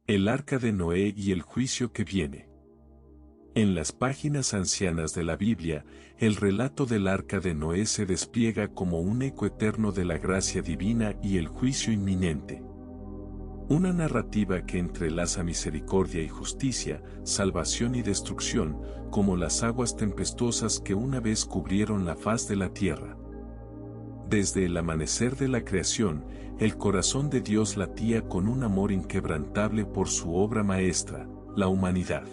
El arca de Noé y el juicio que viene. En las páginas ancianas de la Biblia, el relato del arca de Noé se despliega como un eco eterno de la gracia divina y el juicio inminente. Una narrativa que entrelaza misericordia y justicia, salvación y destrucción, como las aguas tempestuosas que una vez cubrieron la faz de la tierra. Desde el amanecer de la creación, el corazón de Dios latía con un amor inquebrantable por su obra maestra, la humanidad.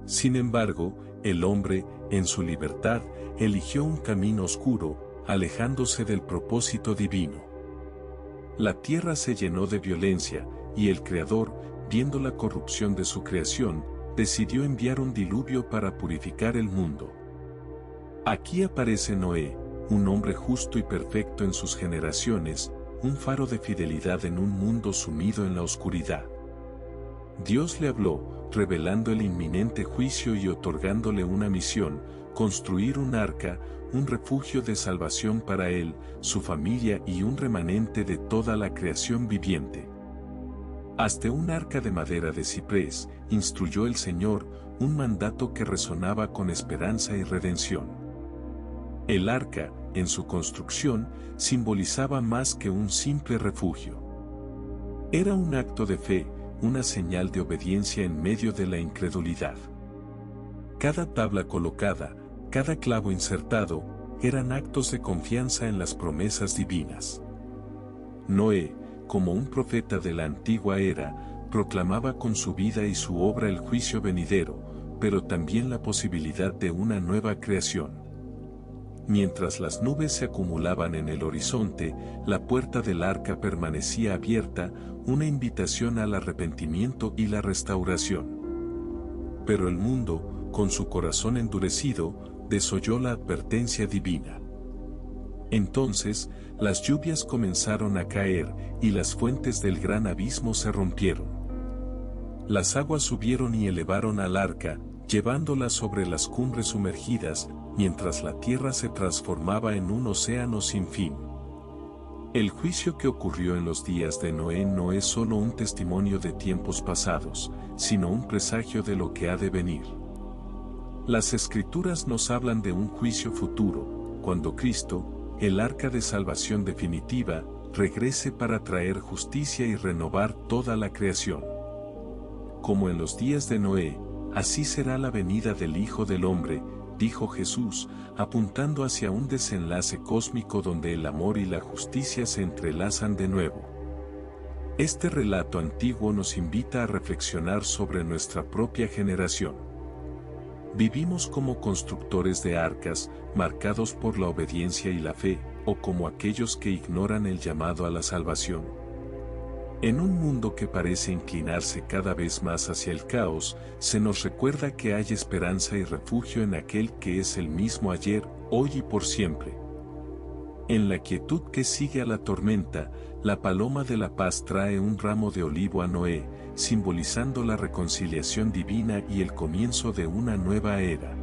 Sin embargo, el hombre, en su libertad, eligió un camino oscuro, alejándose del propósito divino. La tierra se llenó de violencia, y el Creador, viendo la corrupción de su creación, decidió enviar un diluvio para purificar el mundo. Aquí aparece Noé, un hombre justo y perfecto en sus generaciones, un faro de fidelidad en un mundo sumido en la oscuridad. Dios le habló, revelando el inminente juicio y otorgándole una misión: construir un arca, un refugio de salvación para él, su familia y un remanente de toda la creación viviente. Hasta un arca de madera de ciprés, instruyó el Señor, un mandato que resonaba con esperanza y redención. El arca, en su construcción, simbolizaba más que un simple refugio. Era un acto de fe, una señal de obediencia en medio de la incredulidad. Cada tabla colocada, cada clavo insertado, eran actos de confianza en las promesas divinas. Noé, como un profeta de la antigua era, proclamaba con su vida y su obra el juicio venidero, pero también la posibilidad de una nueva creación. Mientras las nubes se acumulaban en el horizonte, la puerta del arca permanecía abierta, una invitación al arrepentimiento y la restauración. Pero el mundo, con su corazón endurecido, desoyó la advertencia divina. Entonces, las lluvias comenzaron a caer, y las fuentes del gran abismo se rompieron. Las aguas subieron y elevaron al arca, llevándola sobre las cumbres sumergidas, mientras la tierra se transformaba en un océano sin fin. El juicio que ocurrió en los días de Noé no es solo un testimonio de tiempos pasados, sino un presagio de lo que ha de venir. Las Escrituras nos hablan de un juicio futuro, cuando Cristo, el arca de salvación definitiva, regrese para traer justicia y renovar toda la creación. Como en los días de Noé, así será la venida del Hijo del Hombre, dijo Jesús, apuntando hacia un desenlace cósmico donde el amor y la justicia se entrelazan de nuevo. Este relato antiguo nos invita a reflexionar sobre nuestra propia generación. ¿Vivimos como constructores de arcas, marcados por la obediencia y la fe, o como aquellos que ignoran el llamado a la salvación? En un mundo que parece inclinarse cada vez más hacia el caos, se nos recuerda que hay esperanza y refugio en aquel que es el mismo ayer, hoy y por siempre. En la quietud que sigue a la tormenta, la paloma de la paz trae un ramo de olivo a Noé, simbolizando la reconciliación divina y el comienzo de una nueva era.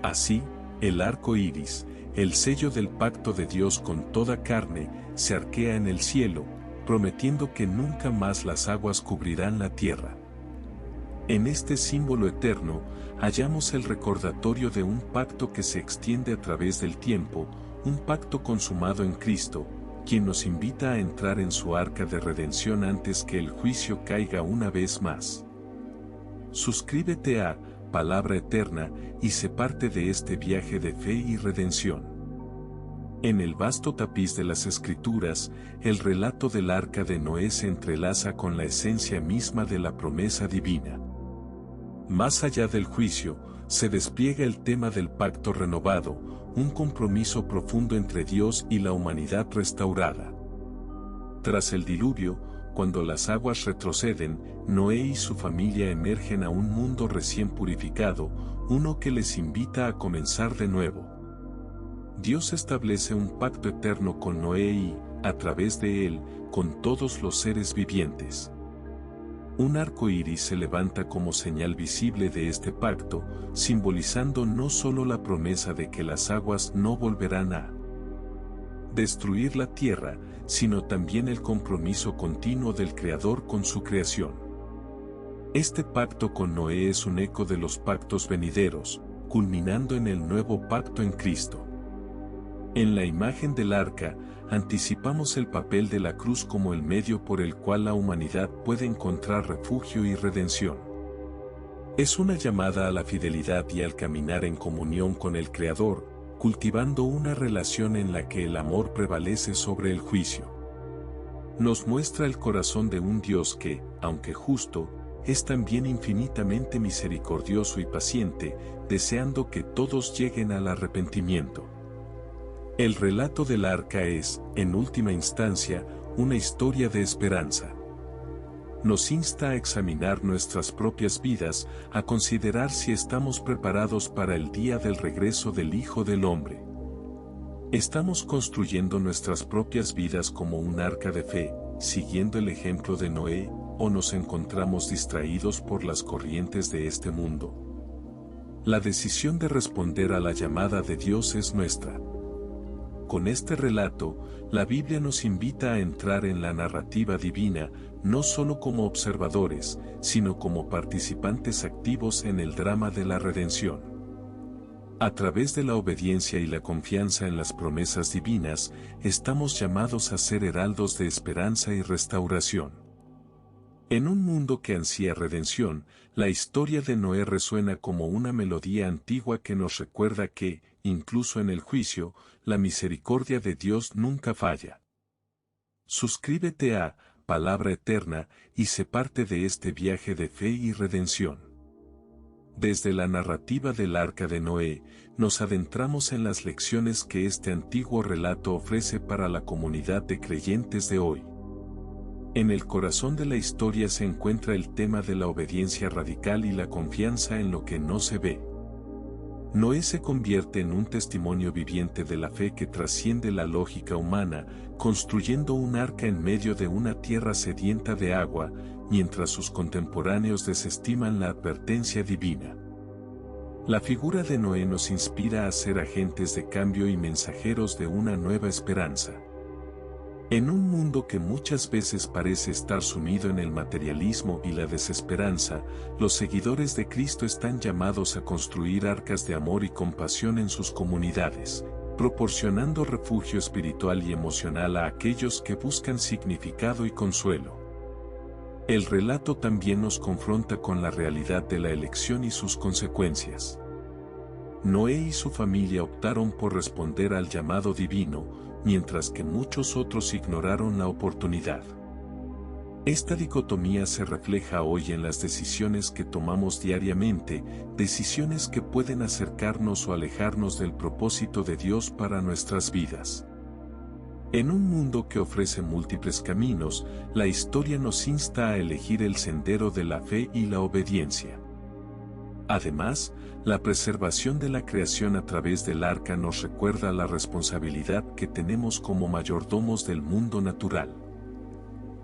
Así, el arco iris, el sello del pacto de Dios con toda carne, se arquea en el cielo, prometiendo que nunca más las aguas cubrirán la tierra. En este símbolo eterno, hallamos el recordatorio de un pacto que se extiende a través del tiempo, un pacto consumado en Cristo, quien nos invita a entrar en su arca de redención antes que el juicio caiga una vez más. Suscríbete a Palabra Eterna y sé parte de este viaje de fe y redención. En el vasto tapiz de las Escrituras, el relato del arca de Noé se entrelaza con la esencia misma de la promesa divina. Más allá del juicio, se despliega el tema del pacto renovado, un compromiso profundo entre Dios y la humanidad restaurada. Tras el diluvio, cuando las aguas retroceden, Noé y su familia emergen a un mundo recién purificado, uno que les invita a comenzar de nuevo. Dios establece un pacto eterno con Noé y, a través de él, con todos los seres vivientes. Un arco iris se levanta como señal visible de este pacto, simbolizando no solo la promesa de que las aguas no volverán a destruir la tierra, sino también el compromiso continuo del Creador con su creación. Este pacto con Noé es un eco de los pactos venideros, culminando en el nuevo pacto en Cristo. En la imagen del arca, anticipamos el papel de la cruz como el medio por el cual la humanidad puede encontrar refugio y redención. Es una llamada a la fidelidad y al caminar en comunión con el Creador, cultivando una relación en la que el amor prevalece sobre el juicio. Nos muestra el corazón de un Dios que, aunque justo, es también infinitamente misericordioso y paciente, deseando que todos lleguen al arrepentimiento. El relato del arca es, en última instancia, una historia de esperanza. Nos insta a examinar nuestras propias vidas, a considerar si estamos preparados para el día del regreso del Hijo del Hombre. ¿Estamos construyendo nuestras propias vidas como un arca de fe, siguiendo el ejemplo de Noé, o nos encontramos distraídos por las corrientes de este mundo? La decisión de responder a la llamada de Dios es nuestra. Con este relato, la Biblia nos invita a entrar en la narrativa divina, no solo como observadores, sino como participantes activos en el drama de la redención. A través de la obediencia y la confianza en las promesas divinas, estamos llamados a ser heraldos de esperanza y restauración. En un mundo que ansía redención, la historia de Noé resuena como una melodía antigua que nos recuerda que, incluso en el juicio, la misericordia de Dios nunca falla. Suscríbete a Palabra Eterna y sé parte de este viaje de fe y redención. Desde la narrativa del Arca de Noé, nos adentramos en las lecciones que este antiguo relato ofrece para la comunidad de creyentes de hoy. En el corazón de la historia se encuentra el tema de la obediencia radical y la confianza en lo que no se ve. Noé se convierte en un testimonio viviente de la fe que trasciende la lógica humana, construyendo un arca en medio de una tierra sedienta de agua, mientras sus contemporáneos desestiman la advertencia divina. La figura de Noé nos inspira a ser agentes de cambio y mensajeros de una nueva esperanza. En un mundo que muchas veces parece estar sumido en el materialismo y la desesperanza, los seguidores de Cristo están llamados a construir arcas de amor y compasión en sus comunidades, proporcionando refugio espiritual y emocional a aquellos que buscan significado y consuelo. El relato también nos confronta con la realidad de la elección y sus consecuencias. Noé y su familia optaron por responder al llamado divino, mientras que muchos otros ignoraron la oportunidad. Esta dicotomía se refleja hoy en las decisiones que tomamos diariamente, decisiones que pueden acercarnos o alejarnos del propósito de Dios para nuestras vidas. En un mundo que ofrece múltiples caminos, la historia nos insta a elegir el sendero de la fe y la obediencia. Además, la preservación de la creación a través del arca nos recuerda la responsabilidad que tenemos como mayordomos del mundo natural.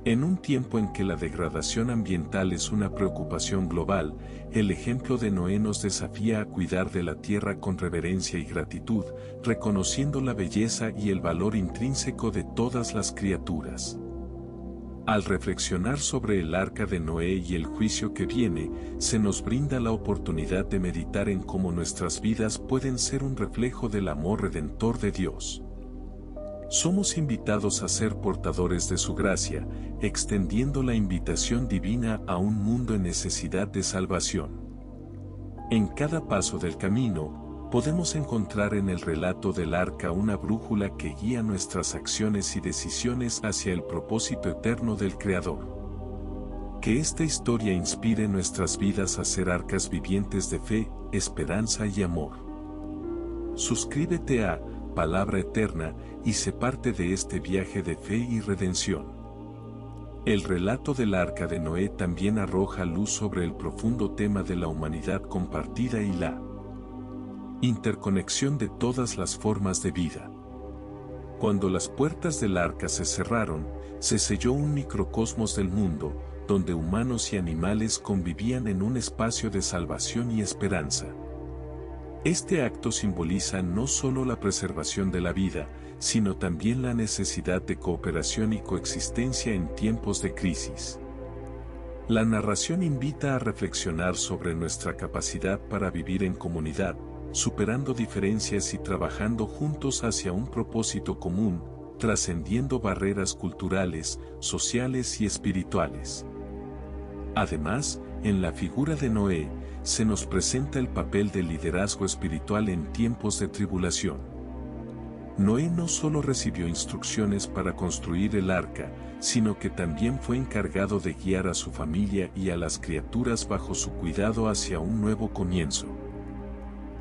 En un tiempo en que la degradación ambiental es una preocupación global, el ejemplo de Noé nos desafía a cuidar de la tierra con reverencia y gratitud, reconociendo la belleza y el valor intrínseco de todas las criaturas. Al reflexionar sobre el arca de Noé y el juicio que viene, se nos brinda la oportunidad de meditar en cómo nuestras vidas pueden ser un reflejo del amor redentor de Dios. Somos invitados a ser portadores de su gracia, extendiendo la invitación divina a un mundo en necesidad de salvación. En cada paso del camino, podemos encontrar en el relato del arca una brújula que guía nuestras acciones y decisiones hacia el propósito eterno del Creador. Que esta historia inspire nuestras vidas a ser arcas vivientes de fe, esperanza y amor. Suscríbete a Palabra Eterna y sé parte de este viaje de fe y redención. El relato del arca de Noé también arroja luz sobre el profundo tema de la humanidad compartida y la interconexión de todas las formas de vida. Cuando las puertas del arca se cerraron, se selló un microcosmos del mundo, donde humanos y animales convivían en un espacio de salvación y esperanza. Este acto simboliza no solo la preservación de la vida, sino también la necesidad de cooperación y coexistencia en tiempos de crisis. La narración invita a reflexionar sobre nuestra capacidad para vivir en comunidad, superando diferencias y trabajando juntos hacia un propósito común, trascendiendo barreras culturales, sociales y espirituales. Además, en la figura de Noé, se nos presenta el papel del liderazgo espiritual en tiempos de tribulación. Noé no solo recibió instrucciones para construir el arca, sino que también fue encargado de guiar a su familia y a las criaturas bajo su cuidado hacia un nuevo comienzo.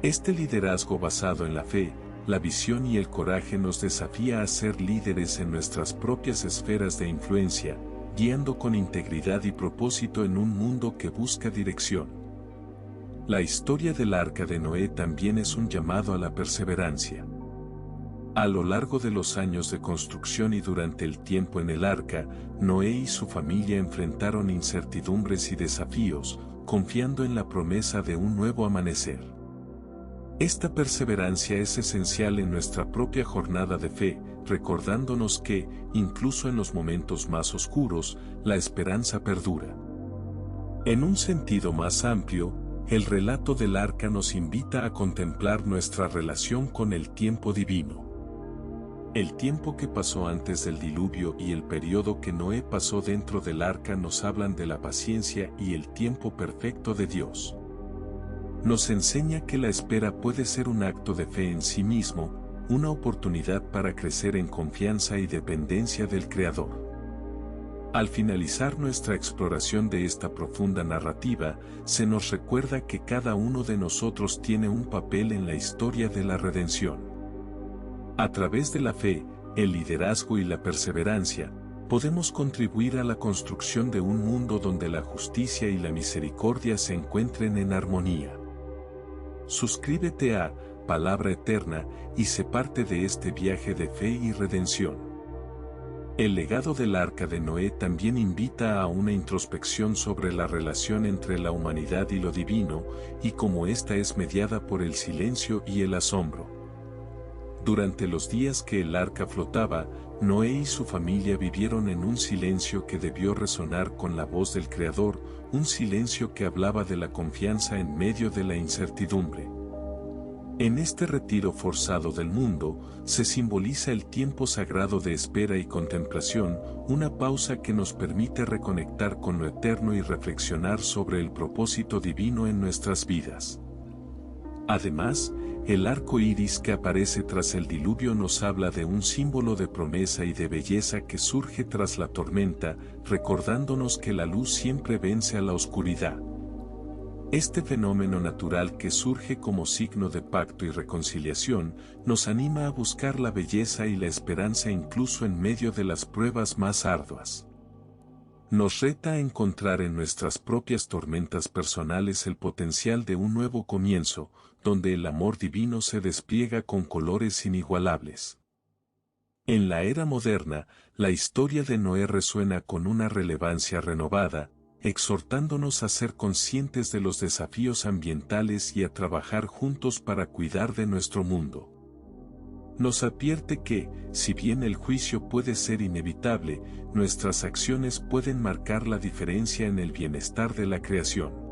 Este liderazgo basado en la fe, la visión y el coraje nos desafía a ser líderes en nuestras propias esferas de influencia, guiando con integridad y propósito en un mundo que busca dirección. La historia del arca de Noé también es un llamado a la perseverancia. A lo largo de los años de construcción y durante el tiempo en el arca, Noé y su familia enfrentaron incertidumbres y desafíos, confiando en la promesa de un nuevo amanecer. Esta perseverancia es esencial en nuestra propia jornada de fe, recordándonos que, incluso en los momentos más oscuros, la esperanza perdura. En un sentido más amplio, el relato del arca nos invita a contemplar nuestra relación con el tiempo divino. El tiempo que pasó antes del diluvio y el periodo que Noé pasó dentro del arca nos hablan de la paciencia y el tiempo perfecto de Dios. Nos enseña que la espera puede ser un acto de fe en sí mismo, una oportunidad para crecer en confianza y dependencia del Creador. Al finalizar nuestra exploración de esta profunda narrativa, se nos recuerda que cada uno de nosotros tiene un papel en la historia de la redención. A través de la fe, el liderazgo y la perseverancia, podemos contribuir a la construcción de un mundo donde la justicia y la misericordia se encuentren en armonía. Suscríbete a Palabra Eterna y sé parte de este viaje de fe y redención. El legado del arca de Noé también invita a una introspección sobre la relación entre la humanidad y lo divino, y cómo ésta es mediada por el silencio y el asombro. Durante los días que el arca flotaba, Noé y su familia vivieron en un silencio que debió resonar con la voz del Creador, un silencio que hablaba de la confianza en medio de la incertidumbre. En este retiro forzado del mundo, se simboliza el tiempo sagrado de espera y contemplación, una pausa que nos permite reconectar con lo eterno y reflexionar sobre el propósito divino en nuestras vidas. Además, el arco iris que aparece tras el diluvio nos habla de un símbolo de promesa y de belleza que surge tras la tormenta, recordándonos que la luz siempre vence a la oscuridad. Este fenómeno natural que surge como signo de pacto y reconciliación, nos anima a buscar la belleza y la esperanza incluso en medio de las pruebas más arduas. Nos reta a encontrar en nuestras propias tormentas personales el potencial de un nuevo comienzo, donde el amor divino se despliega con colores inigualables. En la era moderna, la historia de Noé resuena con una relevancia renovada, exhortándonos a ser conscientes de los desafíos ambientales y a trabajar juntos para cuidar de nuestro mundo. Nos advierte que, si bien el juicio puede ser inevitable, nuestras acciones pueden marcar la diferencia en el bienestar de la creación.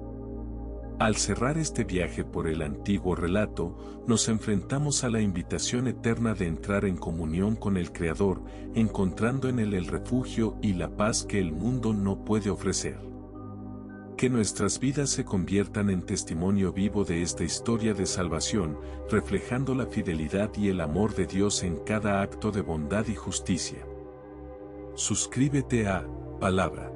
Al cerrar este viaje por el antiguo relato, nos enfrentamos a la invitación eterna de entrar en comunión con el Creador, encontrando en él el refugio y la paz que el mundo no puede ofrecer. Que nuestras vidas se conviertan en testimonio vivo de esta historia de salvación, reflejando la fidelidad y el amor de Dios en cada acto de bondad y justicia. Suscríbete a Palabra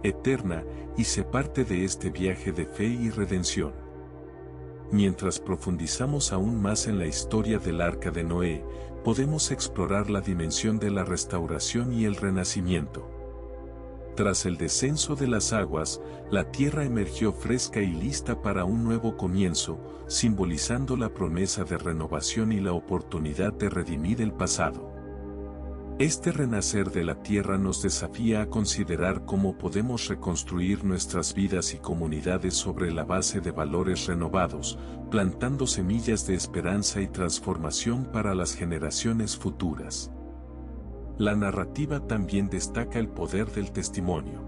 Eterna y sé parte de este viaje de fe y redención. Mientras profundizamos aún más en la historia del arca de Noé, podemos explorar la dimensión de la restauración y el renacimiento. Tras el descenso de las aguas, la tierra emergió fresca y lista para un nuevo comienzo, simbolizando la promesa de renovación y la oportunidad de redimir el pasado. Este renacer de la tierra nos desafía a considerar cómo podemos reconstruir nuestras vidas y comunidades sobre la base de valores renovados, plantando semillas de esperanza y transformación para las generaciones futuras. La narrativa también destaca el poder del testimonio.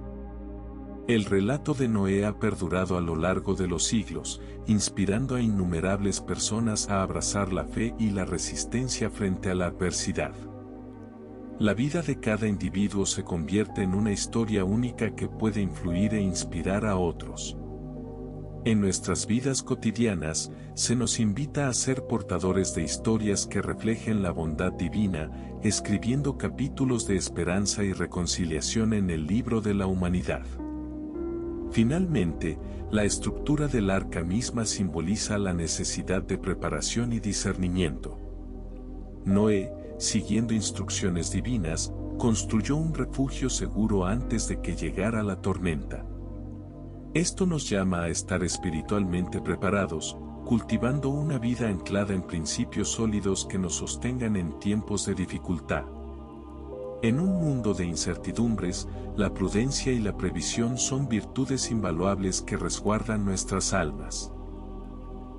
El relato de Noé ha perdurado a lo largo de los siglos, inspirando a innumerables personas a abrazar la fe y la resistencia frente a la adversidad. La vida de cada individuo se convierte en una historia única que puede influir e inspirar a otros. En nuestras vidas cotidianas, se nos invita a ser portadores de historias que reflejen la bondad divina, escribiendo capítulos de esperanza y reconciliación en el libro de la humanidad. Finalmente, la estructura del arca misma simboliza la necesidad de preparación y discernimiento. Noé, siguiendo instrucciones divinas, construyó un refugio seguro antes de que llegara la tormenta. Esto nos llama a estar espiritualmente preparados, cultivando una vida anclada en principios sólidos que nos sostengan en tiempos de dificultad. En un mundo de incertidumbres, la prudencia y la previsión son virtudes invaluables que resguardan nuestras almas.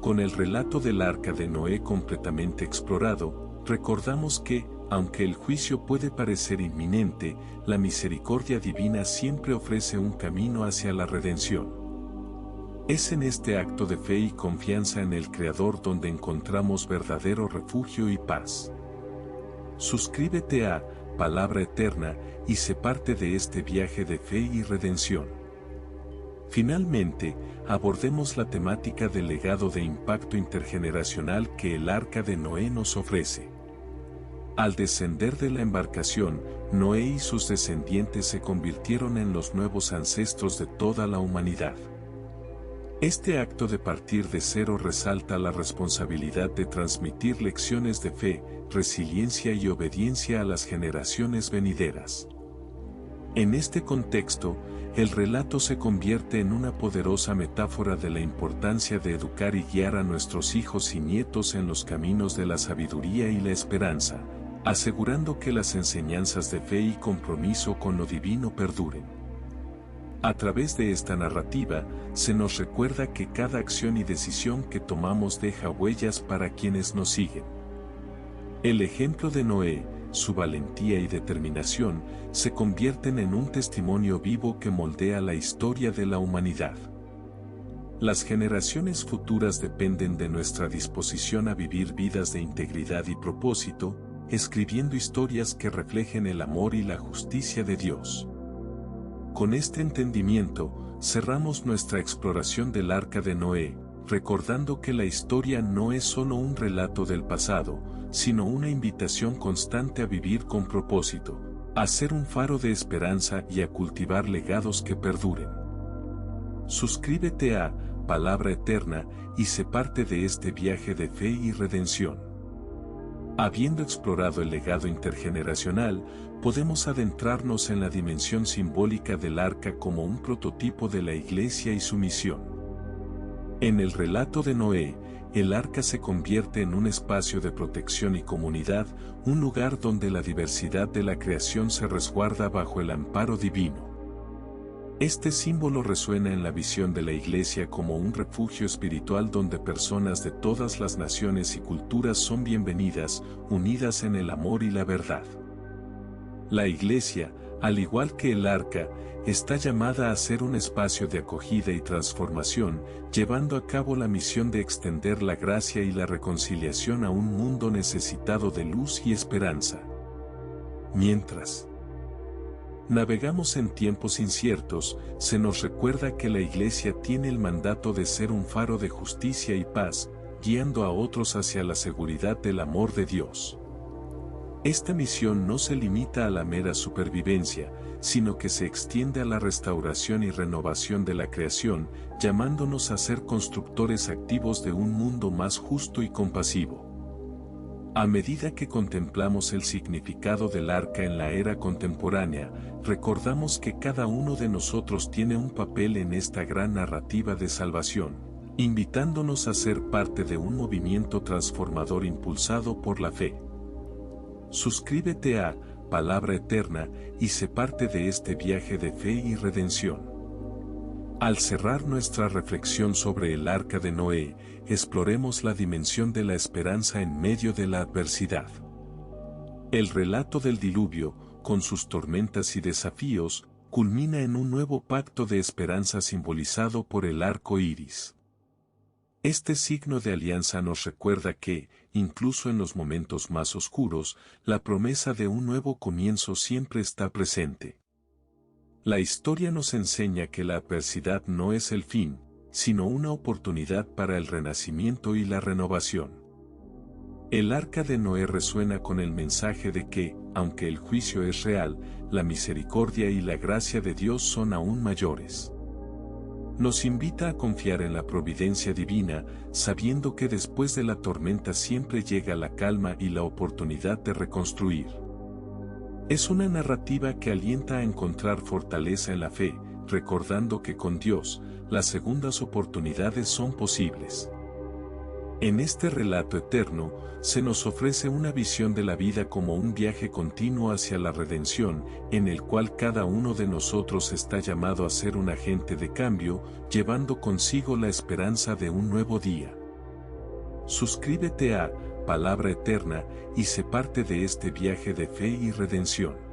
Con el relato del arca de Noé completamente explorado, recordamos que, aunque el juicio puede parecer inminente, la misericordia divina siempre ofrece un camino hacia la redención. Es en este acto de fe y confianza en el Creador donde encontramos verdadero refugio y paz. Suscríbete a Palabra Eterna y sé parte de este viaje de fe y redención. Finalmente, abordemos la temática del legado de impacto intergeneracional que el Arca de Noé nos ofrece. Al descender de la embarcación, Noé y sus descendientes se convirtieron en los nuevos ancestros de toda la humanidad. Este acto de partir de cero resalta la responsabilidad de transmitir lecciones de fe, resiliencia y obediencia a las generaciones venideras. En este contexto, el relato se convierte en una poderosa metáfora de la importancia de educar y guiar a nuestros hijos y nietos en los caminos de la sabiduría y la esperanza, asegurando que las enseñanzas de fe y compromiso con lo divino perduren. A través de esta narrativa, se nos recuerda que cada acción y decisión que tomamos deja huellas para quienes nos siguen. El ejemplo de Noé, su valentía y determinación, se convierten en un testimonio vivo que moldea la historia de la humanidad. Las generaciones futuras dependen de nuestra disposición a vivir vidas de integridad y propósito, escribiendo historias que reflejen el amor y la justicia de Dios. Con este entendimiento, cerramos nuestra exploración del Arca de Noé, recordando que la historia no es solo un relato del pasado, sino una invitación constante a vivir con propósito, a ser un faro de esperanza y a cultivar legados que perduren. Suscríbete a Palabra Eterna y sé parte de este viaje de fe y redención. Habiendo explorado el legado intergeneracional, podemos adentrarnos en la dimensión simbólica del arca como un prototipo de la Iglesia y su misión. En el relato de Noé, el arca se convierte en un espacio de protección y comunidad, un lugar donde la diversidad de la creación se resguarda bajo el amparo divino. Este símbolo resuena en la visión de la Iglesia como un refugio espiritual donde personas de todas las naciones y culturas son bienvenidas, unidas en el amor y la verdad. La Iglesia, al igual que el arca, está llamada a ser un espacio de acogida y transformación, llevando a cabo la misión de extender la gracia y la reconciliación a un mundo necesitado de luz y esperanza. Mientras navegamos en tiempos inciertos, se nos recuerda que la Iglesia tiene el mandato de ser un faro de justicia y paz, guiando a otros hacia la seguridad del amor de Dios. Esta misión no se limita a la mera supervivencia, sino que se extiende a la restauración y renovación de la creación, llamándonos a ser constructores activos de un mundo más justo y compasivo. A medida que contemplamos el significado del arca en la era contemporánea, recordamos que cada uno de nosotros tiene un papel en esta gran narrativa de salvación, invitándonos a ser parte de un movimiento transformador impulsado por la fe. Suscríbete a palabra eterna, y sé parte de este viaje de fe y redención. Al cerrar nuestra reflexión sobre el Arca de Noé, exploremos la dimensión de la esperanza en medio de la adversidad. El relato del diluvio, con sus tormentas y desafíos, culmina en un nuevo pacto de esperanza simbolizado por el arco iris. Este signo de alianza nos recuerda que, incluso en los momentos más oscuros, la promesa de un nuevo comienzo siempre está presente. La historia nos enseña que la adversidad no es el fin, sino una oportunidad para el renacimiento y la renovación. El Arca de Noé resuena con el mensaje de que, aunque el juicio es real, la misericordia y la gracia de Dios son aún mayores. Nos invita a confiar en la providencia divina, sabiendo que después de la tormenta siempre llega la calma y la oportunidad de reconstruir. Es una narrativa que alienta a encontrar fortaleza en la fe, recordando que con Dios, las segundas oportunidades son posibles. En este relato eterno, se nos ofrece una visión de la vida como un viaje continuo hacia la redención, en el cual cada uno de nosotros está llamado a ser un agente de cambio, llevando consigo la esperanza de un nuevo día. Suscríbete a Palabra Eterna y sé parte de este viaje de fe y redención.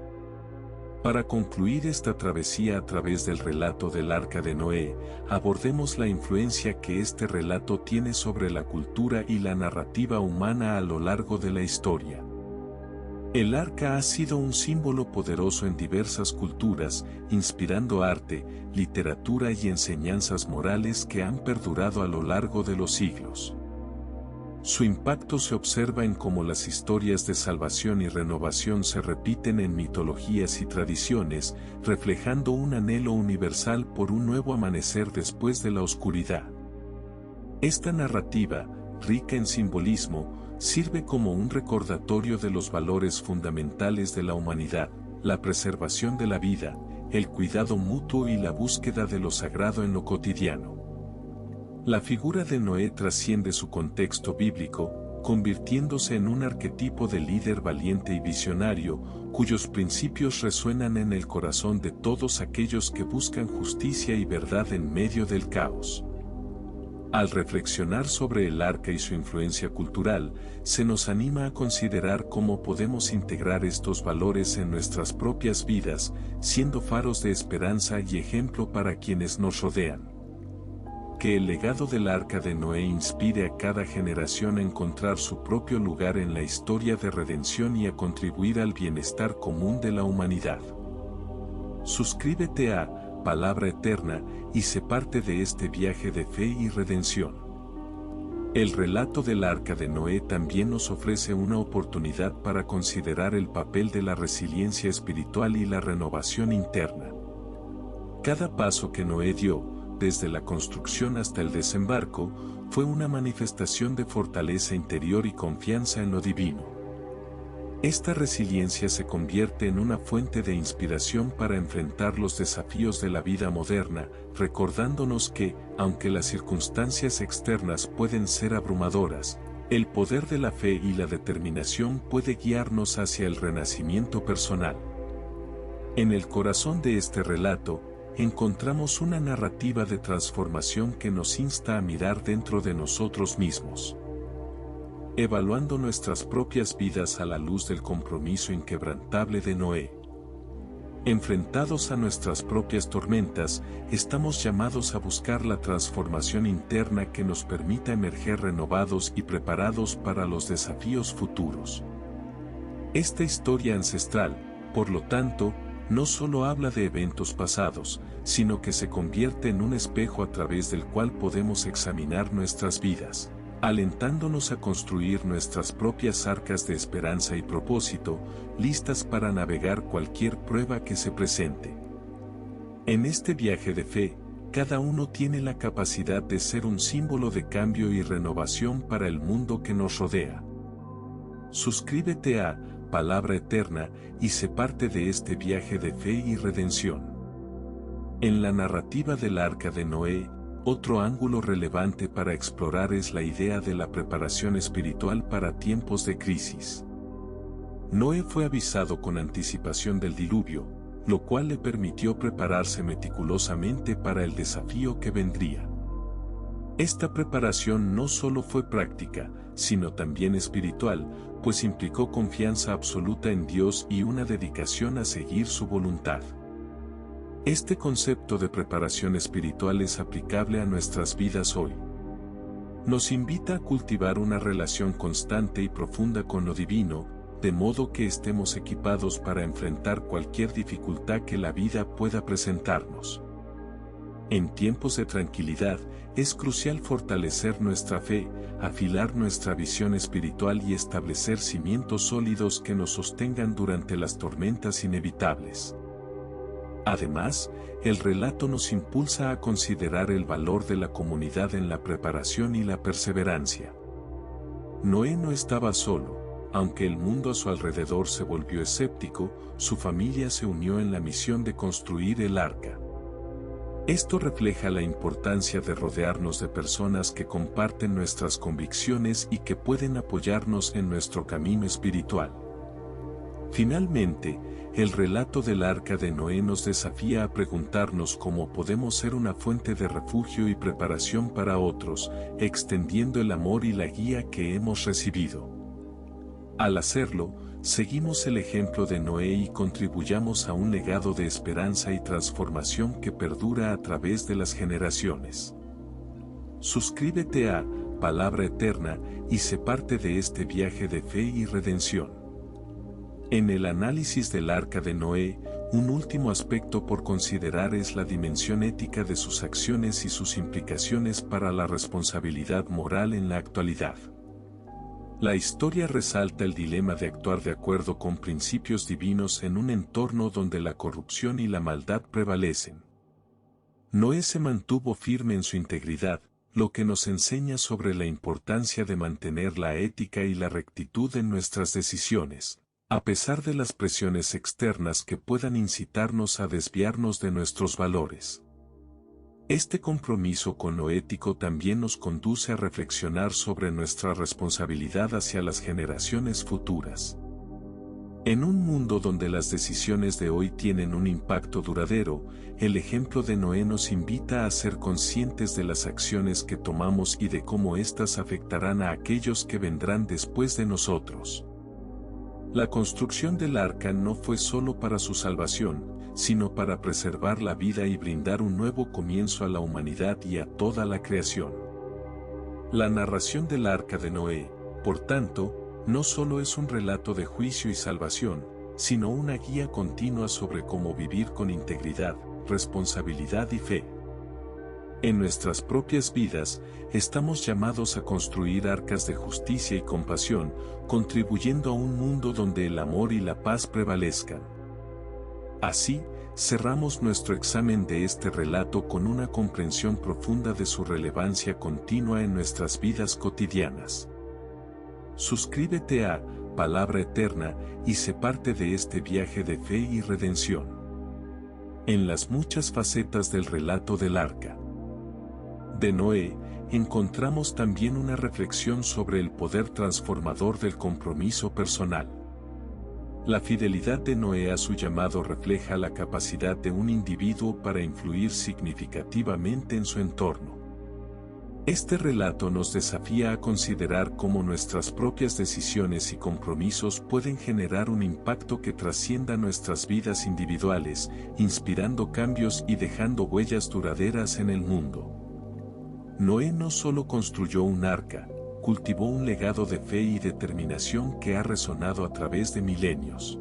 Para concluir esta travesía a través del relato del Arca de Noé, abordemos la influencia que este relato tiene sobre la cultura y la narrativa humana a lo largo de la historia. El arca ha sido un símbolo poderoso en diversas culturas, inspirando arte, literatura y enseñanzas morales que han perdurado a lo largo de los siglos. Su impacto se observa en cómo las historias de salvación y renovación se repiten en mitologías y tradiciones, reflejando un anhelo universal por un nuevo amanecer después de la oscuridad. Esta narrativa, rica en simbolismo, sirve como un recordatorio de los valores fundamentales de la humanidad, la preservación de la vida, el cuidado mutuo y la búsqueda de lo sagrado en lo cotidiano. La figura de Noé trasciende su contexto bíblico, convirtiéndose en un arquetipo de líder valiente y visionario, cuyos principios resuenan en el corazón de todos aquellos que buscan justicia y verdad en medio del caos. Al reflexionar sobre el arca y su influencia cultural, se nos anima a considerar cómo podemos integrar estos valores en nuestras propias vidas, siendo faros de esperanza y ejemplo para quienes nos rodean. Que el legado del Arca de Noé inspire a cada generación a encontrar su propio lugar en la historia de redención y a contribuir al bienestar común de la humanidad. Suscríbete a Palabra Eterna y sé parte de este viaje de fe y redención. El relato del Arca de Noé también nos ofrece una oportunidad para considerar el papel de la resiliencia espiritual y la renovación interna. Cada paso que Noé dio, desde la construcción hasta el desembarco, fue una manifestación de fortaleza interior y confianza en lo divino. Esta resiliencia se convierte en una fuente de inspiración para enfrentar los desafíos de la vida moderna, recordándonos que, aunque las circunstancias externas pueden ser abrumadoras, el poder de la fe y la determinación puede guiarnos hacia el renacimiento personal. En el corazón de este relato, encontramos una narrativa de transformación que nos insta a mirar dentro de nosotros mismos. Evaluando nuestras propias vidas a la luz del compromiso inquebrantable de Noé. Enfrentados a nuestras propias tormentas, estamos llamados a buscar la transformación interna que nos permita emerger renovados y preparados para los desafíos futuros. Esta historia ancestral, por lo tanto, no solo habla de eventos pasados, sino que se convierte en un espejo a través del cual podemos examinar nuestras vidas, alentándonos a construir nuestras propias arcas de esperanza y propósito, listas para navegar cualquier prueba que se presente. En este viaje de fe, cada uno tiene la capacidad de ser un símbolo de cambio y renovación para el mundo que nos rodea. Suscríbete a Palabra Eterna y sé parte de este viaje de fe y redención. En la narrativa del Arca de Noé, otro ángulo relevante para explorar es la idea de la preparación espiritual para tiempos de crisis. Noé fue avisado con anticipación del diluvio, lo cual le permitió prepararse meticulosamente para el desafío que vendría. Esta preparación no solo fue práctica, sino también espiritual, pues implicó confianza absoluta en Dios y una dedicación a seguir su voluntad. Este concepto de preparación espiritual es aplicable a nuestras vidas hoy. Nos invita a cultivar una relación constante y profunda con lo divino, de modo que estemos equipados para enfrentar cualquier dificultad que la vida pueda presentarnos. En tiempos de tranquilidad, es crucial fortalecer nuestra fe, afilar nuestra visión espiritual y establecer cimientos sólidos que nos sostengan durante las tormentas inevitables. Además, el relato nos impulsa a considerar el valor de la comunidad en la preparación y la perseverancia. Noé no estaba solo. Aunque el mundo a su alrededor se volvió escéptico, su familia se unió en la misión de construir el arca. Esto refleja la importancia de rodearnos de personas que comparten nuestras convicciones y que pueden apoyarnos en nuestro camino espiritual. Finalmente, el relato del arca de Noé nos desafía a preguntarnos cómo podemos ser una fuente de refugio y preparación para otros, extendiendo el amor y la guía que hemos recibido. Al hacerlo, seguimos el ejemplo de Noé y contribuyamos a un legado de esperanza y transformación que perdura a través de las generaciones. Suscríbete a Palabra Eterna y sé parte de este viaje de fe y redención. En el análisis del arca de Noé, un último aspecto por considerar es la dimensión ética de sus acciones y sus implicaciones para la responsabilidad moral en la actualidad. La historia resalta el dilema de actuar de acuerdo con principios divinos en un entorno donde la corrupción y la maldad prevalecen. Noé se mantuvo firme en su integridad, lo que nos enseña sobre la importancia de mantener la ética y la rectitud en nuestras decisiones, a pesar de las presiones externas que puedan incitarnos a desviarnos de nuestros valores. Este compromiso con lo ético también nos conduce a reflexionar sobre nuestra responsabilidad hacia las generaciones futuras. En un mundo donde las decisiones de hoy tienen un impacto duradero, el ejemplo de Noé nos invita a ser conscientes de las acciones que tomamos y de cómo éstas afectarán a aquellos que vendrán después de nosotros. La construcción del arca no fue solo para su salvación, sino para preservar la vida y brindar un nuevo comienzo a la humanidad y a toda la creación. La narración del arca de Noé, por tanto, no solo es un relato de juicio y salvación, sino una guía continua sobre cómo vivir con integridad, responsabilidad y fe. En nuestras propias vidas, estamos llamados a construir arcas de justicia y compasión, contribuyendo a un mundo donde el amor y la paz prevalezcan. Así, cerramos nuestro examen de este relato con una comprensión profunda de su relevancia continua en nuestras vidas cotidianas. Suscríbete a Palabra Eterna y sé parte de este viaje de fe y redención. En las muchas facetas del relato del arca de Noé, encontramos también una reflexión sobre el poder transformador del compromiso personal. La fidelidad de Noé a su llamado refleja la capacidad de un individuo para influir significativamente en su entorno. Este relato nos desafía a considerar cómo nuestras propias decisiones y compromisos pueden generar un impacto que trascienda nuestras vidas individuales, inspirando cambios y dejando huellas duraderas en el mundo. Noé no solo construyó un arca, cultivó un legado de fe y determinación que ha resonado a través de milenios.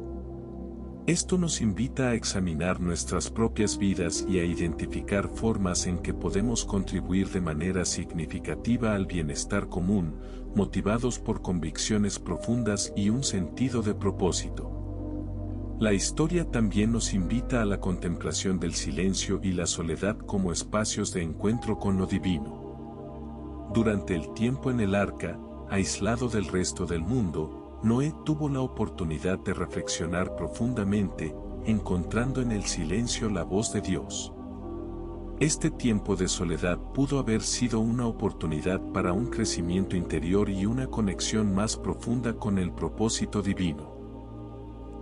Esto nos invita a examinar nuestras propias vidas y a identificar formas en que podemos contribuir de manera significativa al bienestar común, motivados por convicciones profundas y un sentido de propósito. La historia también nos invita a la contemplación del silencio y la soledad como espacios de encuentro con lo divino. Durante el tiempo en el arca, aislado del resto del mundo, Noé tuvo la oportunidad de reflexionar profundamente, encontrando en el silencio la voz de Dios. Este tiempo de soledad pudo haber sido una oportunidad para un crecimiento interior y una conexión más profunda con el propósito divino.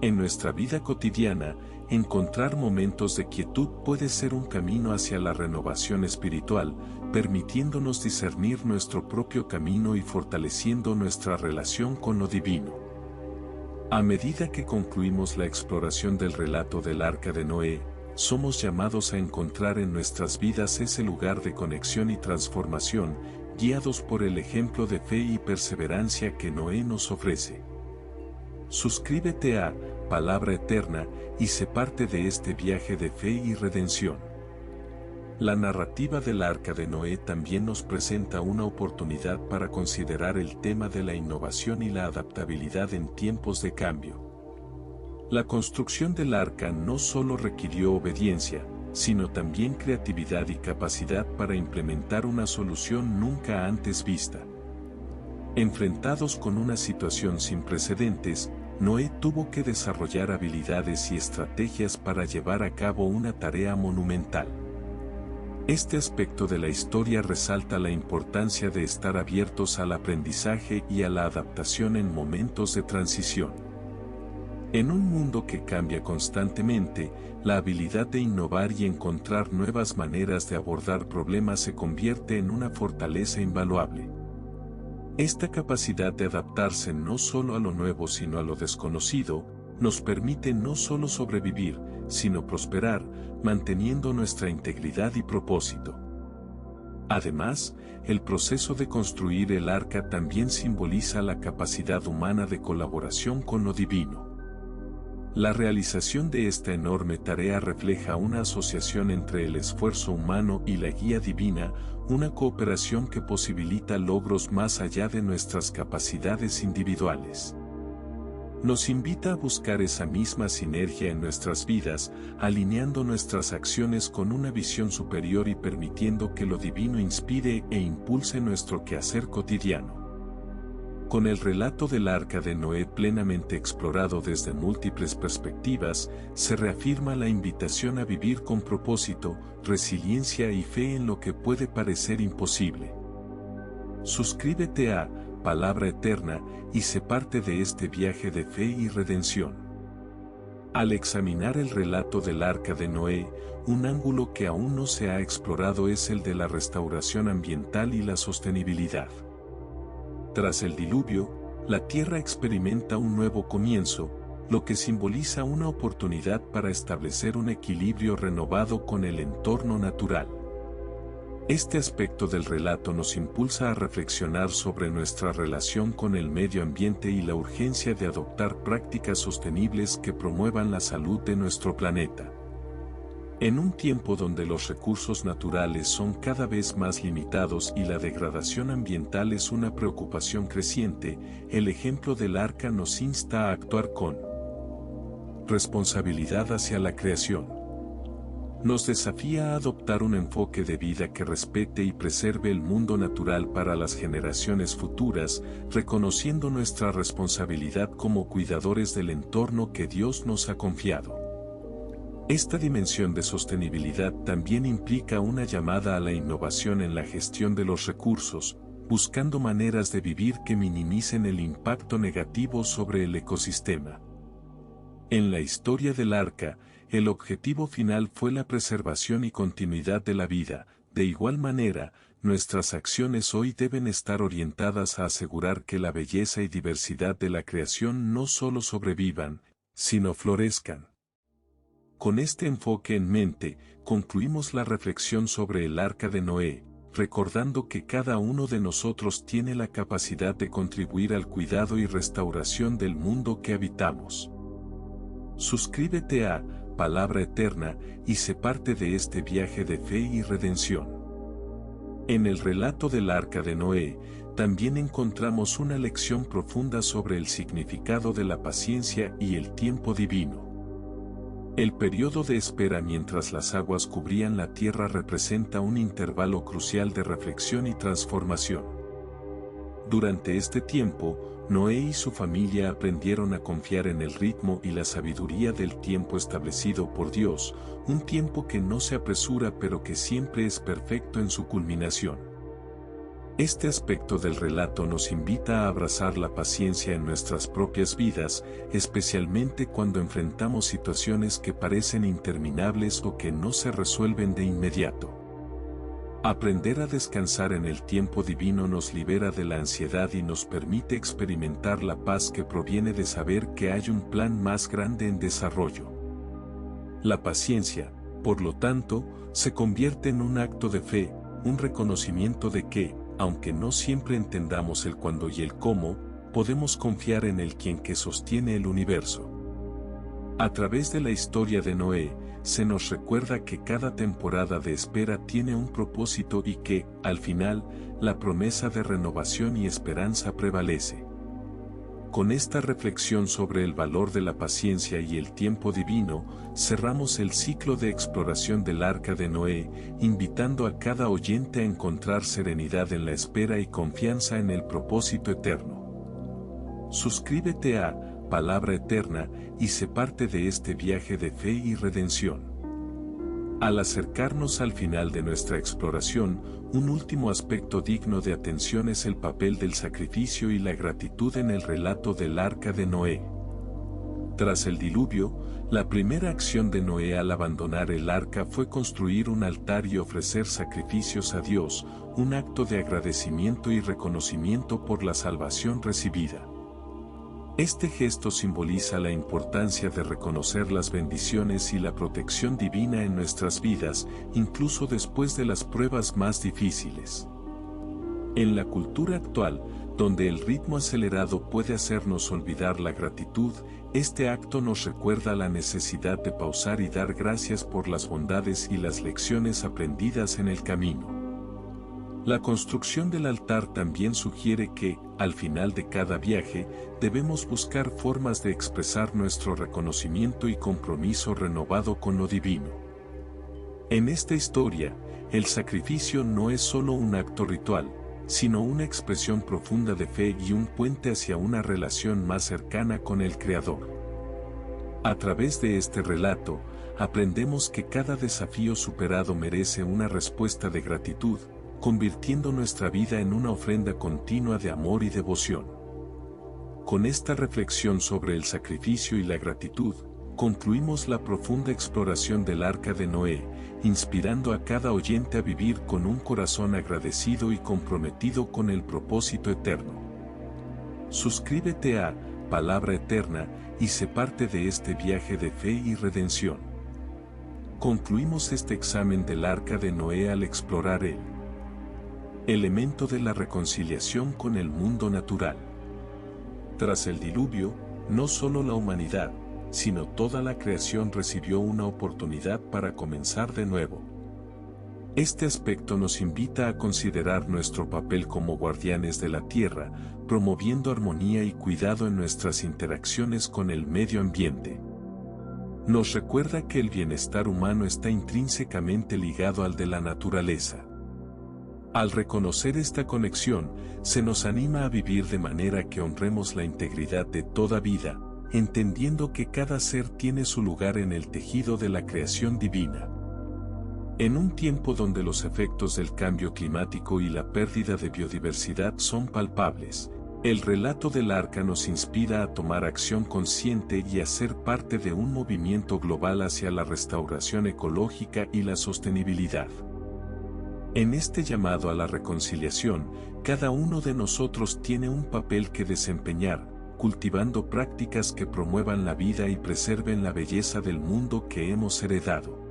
En nuestra vida cotidiana, encontrar momentos de quietud puede ser un camino hacia la renovación espiritual, permitiéndonos discernir nuestro propio camino y fortaleciendo nuestra relación con lo divino. A medida que concluimos la exploración del relato del Arca de Noé, somos llamados a encontrar en nuestras vidas ese lugar de conexión y transformación, guiados por el ejemplo de fe y perseverancia que Noé nos ofrece. Suscríbete a Palabra Eterna y sé parte de este viaje de fe y redención. La narrativa del Arca de Noé también nos presenta una oportunidad para considerar el tema de la innovación y la adaptabilidad en tiempos de cambio. La construcción del arca no solo requirió obediencia, sino también creatividad y capacidad para implementar una solución nunca antes vista. Enfrentados con una situación sin precedentes, Noé tuvo que desarrollar habilidades y estrategias para llevar a cabo una tarea monumental. Este aspecto de la historia resalta la importancia de estar abiertos al aprendizaje y a la adaptación en momentos de transición. En un mundo que cambia constantemente, la habilidad de innovar y encontrar nuevas maneras de abordar problemas se convierte en una fortaleza invaluable. Esta capacidad de adaptarse no solo a lo nuevo sino a lo desconocido, nos permite no solo sobrevivir, sino prosperar, manteniendo nuestra integridad y propósito. Además, el proceso de construir el arca también simboliza la capacidad humana de colaboración con lo divino. La realización de esta enorme tarea refleja una asociación entre el esfuerzo humano y la guía divina, una cooperación que posibilita logros más allá de nuestras capacidades individuales. Nos invita a buscar esa misma sinergia en nuestras vidas, alineando nuestras acciones con una visión superior y permitiendo que lo divino inspire e impulse nuestro quehacer cotidiano. Con el relato del Arca de Noé plenamente explorado desde múltiples perspectivas, se reafirma la invitación a vivir con propósito, resiliencia y fe en lo que puede parecer imposible. Suscríbete a Palabra Eterna y sé parte de este viaje de fe y redención. Al examinar el relato del Arca de Noé, un ángulo que aún no se ha explorado es el de la restauración ambiental y la sostenibilidad. Tras el diluvio, la Tierra experimenta un nuevo comienzo, lo que simboliza una oportunidad para establecer un equilibrio renovado con el entorno natural. Este aspecto del relato nos impulsa a reflexionar sobre nuestra relación con el medio ambiente y la urgencia de adoptar prácticas sostenibles que promuevan la salud de nuestro planeta. En un tiempo donde los recursos naturales son cada vez más limitados y la degradación ambiental es una preocupación creciente, el ejemplo del arca nos insta a actuar con responsabilidad hacia la creación. Nos desafía a adoptar un enfoque de vida que respete y preserve el mundo natural para las generaciones futuras, reconociendo nuestra responsabilidad como cuidadores del entorno que Dios nos ha confiado. Esta dimensión de sostenibilidad también implica una llamada a la innovación en la gestión de los recursos, buscando maneras de vivir que minimicen el impacto negativo sobre el ecosistema. En la historia del arca, el objetivo final fue la preservación y continuidad de la vida. De igual manera, nuestras acciones hoy deben estar orientadas a asegurar que la belleza y diversidad de la creación no solo sobrevivan, sino florezcan. Con este enfoque en mente, concluimos la reflexión sobre el Arca de Noé, recordando que cada uno de nosotros tiene la capacidad de contribuir al cuidado y restauración del mundo que habitamos. Suscríbete a Palabra Eterna y sé parte de este viaje de fe y redención. En el relato del Arca de Noé, también encontramos una lección profunda sobre el significado de la paciencia y el tiempo divino. El periodo de espera mientras las aguas cubrían la tierra representa un intervalo crucial de reflexión y transformación. Durante este tiempo, Noé y su familia aprendieron a confiar en el ritmo y la sabiduría del tiempo establecido por Dios, un tiempo que no se apresura pero que siempre es perfecto en su culminación. Este aspecto del relato nos invita a abrazar la paciencia en nuestras propias vidas, especialmente cuando enfrentamos situaciones que parecen interminables o que no se resuelven de inmediato. Aprender a descansar en el tiempo divino nos libera de la ansiedad y nos permite experimentar la paz que proviene de saber que hay un plan más grande en desarrollo. La paciencia, por lo tanto, se convierte en un acto de fe, un reconocimiento de que, aunque no siempre entendamos el cuándo y el cómo, podemos confiar en el quien que sostiene el universo. A través de la historia de Noé, se nos recuerda que cada temporada de espera tiene un propósito y que, al final, la promesa de renovación y esperanza prevalece. Con esta reflexión sobre el valor de la paciencia y el tiempo divino, cerramos el ciclo de exploración del Arca de Noé, invitando a cada oyente a encontrar serenidad en la espera y confianza en el propósito eterno. Suscríbete a Palabra Eterna y sé parte de este viaje de fe y redención. Al acercarnos al final de nuestra exploración, un último aspecto digno de atención es el papel del sacrificio y la gratitud en el relato del Arca de Noé. Tras el diluvio, la primera acción de Noé al abandonar el arca fue construir un altar y ofrecer sacrificios a Dios, un acto de agradecimiento y reconocimiento por la salvación recibida. Este gesto simboliza la importancia de reconocer las bendiciones y la protección divina en nuestras vidas, incluso después de las pruebas más difíciles. En la cultura actual, donde el ritmo acelerado puede hacernos olvidar la gratitud, este acto nos recuerda la necesidad de pausar y dar gracias por las bondades y las lecciones aprendidas en el camino. La construcción del altar también sugiere que, al final de cada viaje, debemos buscar formas de expresar nuestro reconocimiento y compromiso renovado con lo divino. En esta historia, el sacrificio no es solo un acto ritual, sino una expresión profunda de fe y un puente hacia una relación más cercana con el Creador. A través de este relato, aprendemos que cada desafío superado merece una respuesta de gratitud, convirtiendo nuestra vida en una ofrenda continua de amor y devoción. Con esta reflexión sobre el sacrificio y la gratitud, concluimos la profunda exploración del Arca de Noé, inspirando a cada oyente a vivir con un corazón agradecido y comprometido con el propósito eterno. Suscríbete a Palabra Eterna y sé parte de este viaje de fe y redención. Concluimos este examen del Arca de Noé al explorar el elemento de la reconciliación con el mundo natural. Tras el diluvio, no solo la humanidad, sino toda la creación recibió una oportunidad para comenzar de nuevo. Este aspecto nos invita a considerar nuestro papel como guardianes de la tierra, promoviendo armonía y cuidado en nuestras interacciones con el medio ambiente. Nos recuerda que el bienestar humano está intrínsecamente ligado al de la naturaleza. Al reconocer esta conexión, se nos anima a vivir de manera que honremos la integridad de toda vida, entendiendo que cada ser tiene su lugar en el tejido de la creación divina. En un tiempo donde los efectos del cambio climático y la pérdida de biodiversidad son palpables, el relato del Arca nos inspira a tomar acción consciente y a ser parte de un movimiento global hacia la restauración ecológica y la sostenibilidad. En este llamado a la reconciliación, cada uno de nosotros tiene un papel que desempeñar, cultivando prácticas que promuevan la vida y preserven la belleza del mundo que hemos heredado.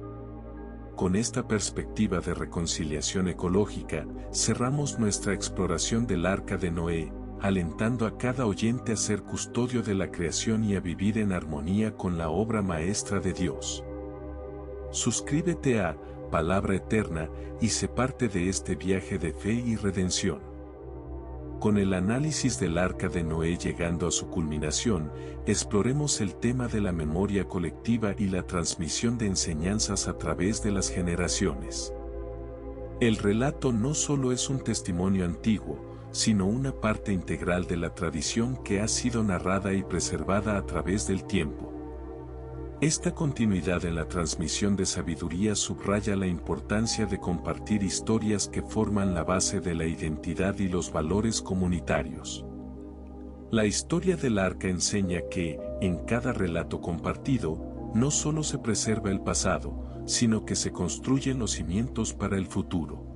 Con esta perspectiva de reconciliación ecológica, cerramos nuestra exploración del Arca de Noé, alentando a cada oyente a ser custodio de la creación y a vivir en armonía con la obra maestra de Dios. Suscríbete a Palabra Eterna y sé parte de este viaje de fe y redención. Con el análisis del Arca de Noé llegando a su culminación, exploremos el tema de la memoria colectiva y la transmisión de enseñanzas a través de las generaciones. El relato no solo es un testimonio antiguo, sino una parte integral de la tradición que ha sido narrada y preservada a través del tiempo. Esta continuidad en la transmisión de sabiduría subraya la importancia de compartir historias que forman la base de la identidad y los valores comunitarios. La historia del arca enseña que, en cada relato compartido, no solo se preserva el pasado, sino que se construyen los cimientos para el futuro.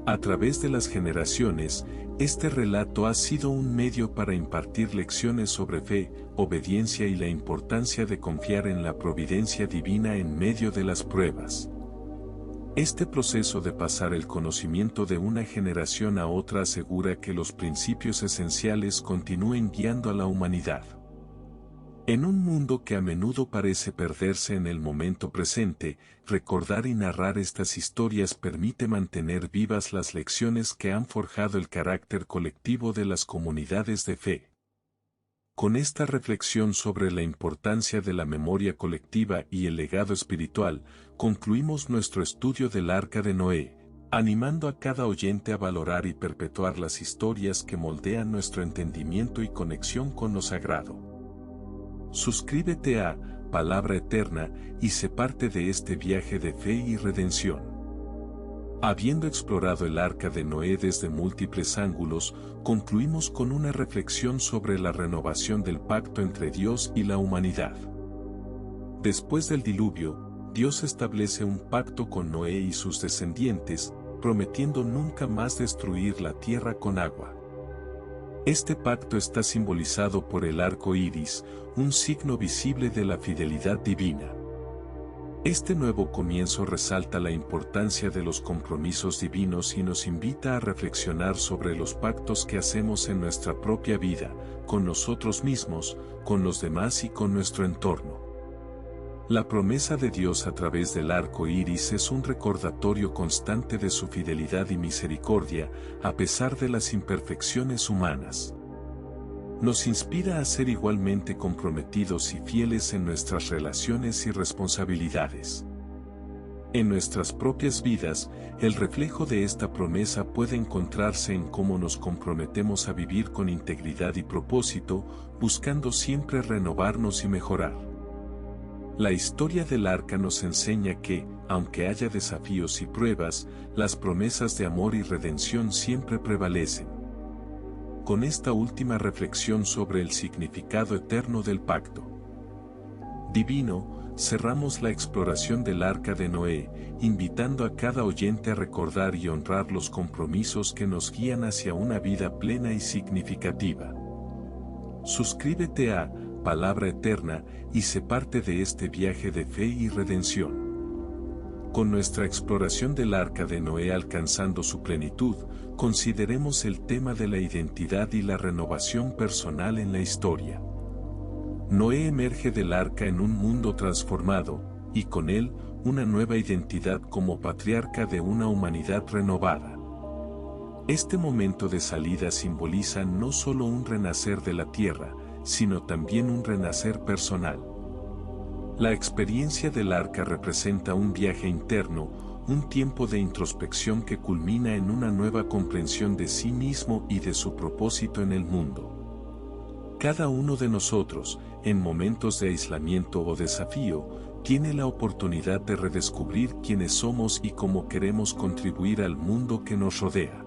A través de las generaciones, este relato ha sido un medio para impartir lecciones sobre fe, obediencia y la importancia de confiar en la providencia divina en medio de las pruebas. Este proceso de pasar el conocimiento de una generación a otra asegura que los principios esenciales continúen guiando a la humanidad. En un mundo que a menudo parece perderse en el momento presente, recordar y narrar estas historias permite mantener vivas las lecciones que han forjado el carácter colectivo de las comunidades de fe. Con esta reflexión sobre la importancia de la memoria colectiva y el legado espiritual, concluimos nuestro estudio del Arca de Noé, animando a cada oyente a valorar y perpetuar las historias que moldean nuestro entendimiento y conexión con lo sagrado. Suscríbete a Palabra Eterna y sé parte de este viaje de fe y redención. Habiendo explorado el Arca de Noé desde múltiples ángulos, concluimos con una reflexión sobre la renovación del pacto entre Dios y la humanidad. Después del diluvio, Dios establece un pacto con Noé y sus descendientes, prometiendo nunca más destruir la tierra con agua. Este pacto está simbolizado por el arco iris, un signo visible de la fidelidad divina. Este nuevo comienzo resalta la importancia de los compromisos divinos y nos invita a reflexionar sobre los pactos que hacemos en nuestra propia vida, con nosotros mismos, con los demás y con nuestro entorno. La promesa de Dios a través del arco iris es un recordatorio constante de su fidelidad y misericordia, a pesar de las imperfecciones humanas. Nos inspira a ser igualmente comprometidos y fieles en nuestras relaciones y responsabilidades. En nuestras propias vidas, el reflejo de esta promesa puede encontrarse en cómo nos comprometemos a vivir con integridad y propósito, buscando siempre renovarnos y mejorar. La historia del arca nos enseña que, aunque haya desafíos y pruebas, las promesas de amor y redención siempre prevalecen. Con esta última reflexión sobre el significado eterno del pacto divino, cerramos la exploración del Arca de Noé, invitando a cada oyente a recordar y honrar los compromisos que nos guían hacia una vida plena y significativa. Suscríbete a Palabra Eterna y sé parte de este viaje de fe y redención. Con nuestra exploración del Arca de Noé alcanzando su plenitud, consideremos el tema de la identidad y la renovación personal en la historia. Noé emerge del arca en un mundo transformado, y con él, una nueva identidad como patriarca de una humanidad renovada. Este momento de salida simboliza no solo un renacer de la tierra, sino también un renacer personal. La experiencia del arca representa un viaje interno, un tiempo de introspección que culmina en una nueva comprensión de sí mismo y de su propósito en el mundo. Cada uno de nosotros, en momentos de aislamiento o desafío, tiene la oportunidad de redescubrir quiénes somos y cómo queremos contribuir al mundo que nos rodea.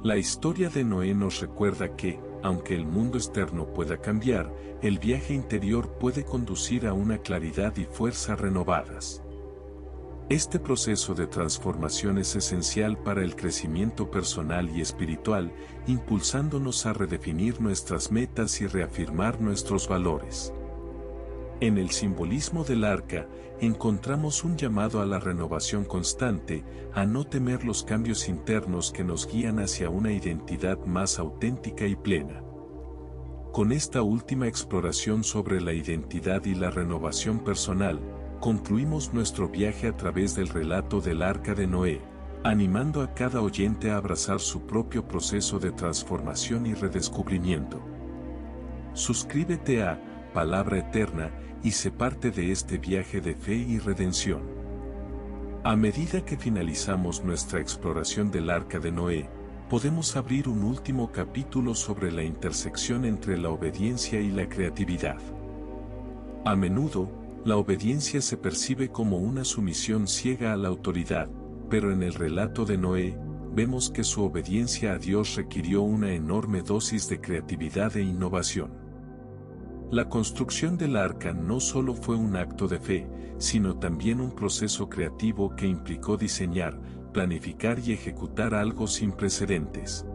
La historia de Noé nos recuerda que, aunque el mundo externo pueda cambiar, el viaje interior puede conducir a una claridad y fuerza renovadas. Este proceso de transformación es esencial para el crecimiento personal y espiritual, impulsándonos a redefinir nuestras metas y reafirmar nuestros valores. En el simbolismo del arca, encontramos un llamado a la renovación constante, a no temer los cambios internos que nos guían hacia una identidad más auténtica y plena. Con esta última exploración sobre la identidad y la renovación personal, concluimos nuestro viaje a través del relato del Arca de Noé, animando a cada oyente a abrazar su propio proceso de transformación y redescubrimiento. Suscríbete a Palabra Eterna y sé parte de este viaje de fe y redención. A medida que finalizamos nuestra exploración del Arca de Noé, podemos abrir un último capítulo sobre la intersección entre la obediencia y la creatividad. A menudo, la obediencia se percibe como una sumisión ciega a la autoridad, pero en el relato de Noé, vemos que su obediencia a Dios requirió una enorme dosis de creatividad e innovación. La construcción del arca no solo fue un acto de fe, sino también un proceso creativo que implicó diseñar, planificar y ejecutar algo sin precedentes.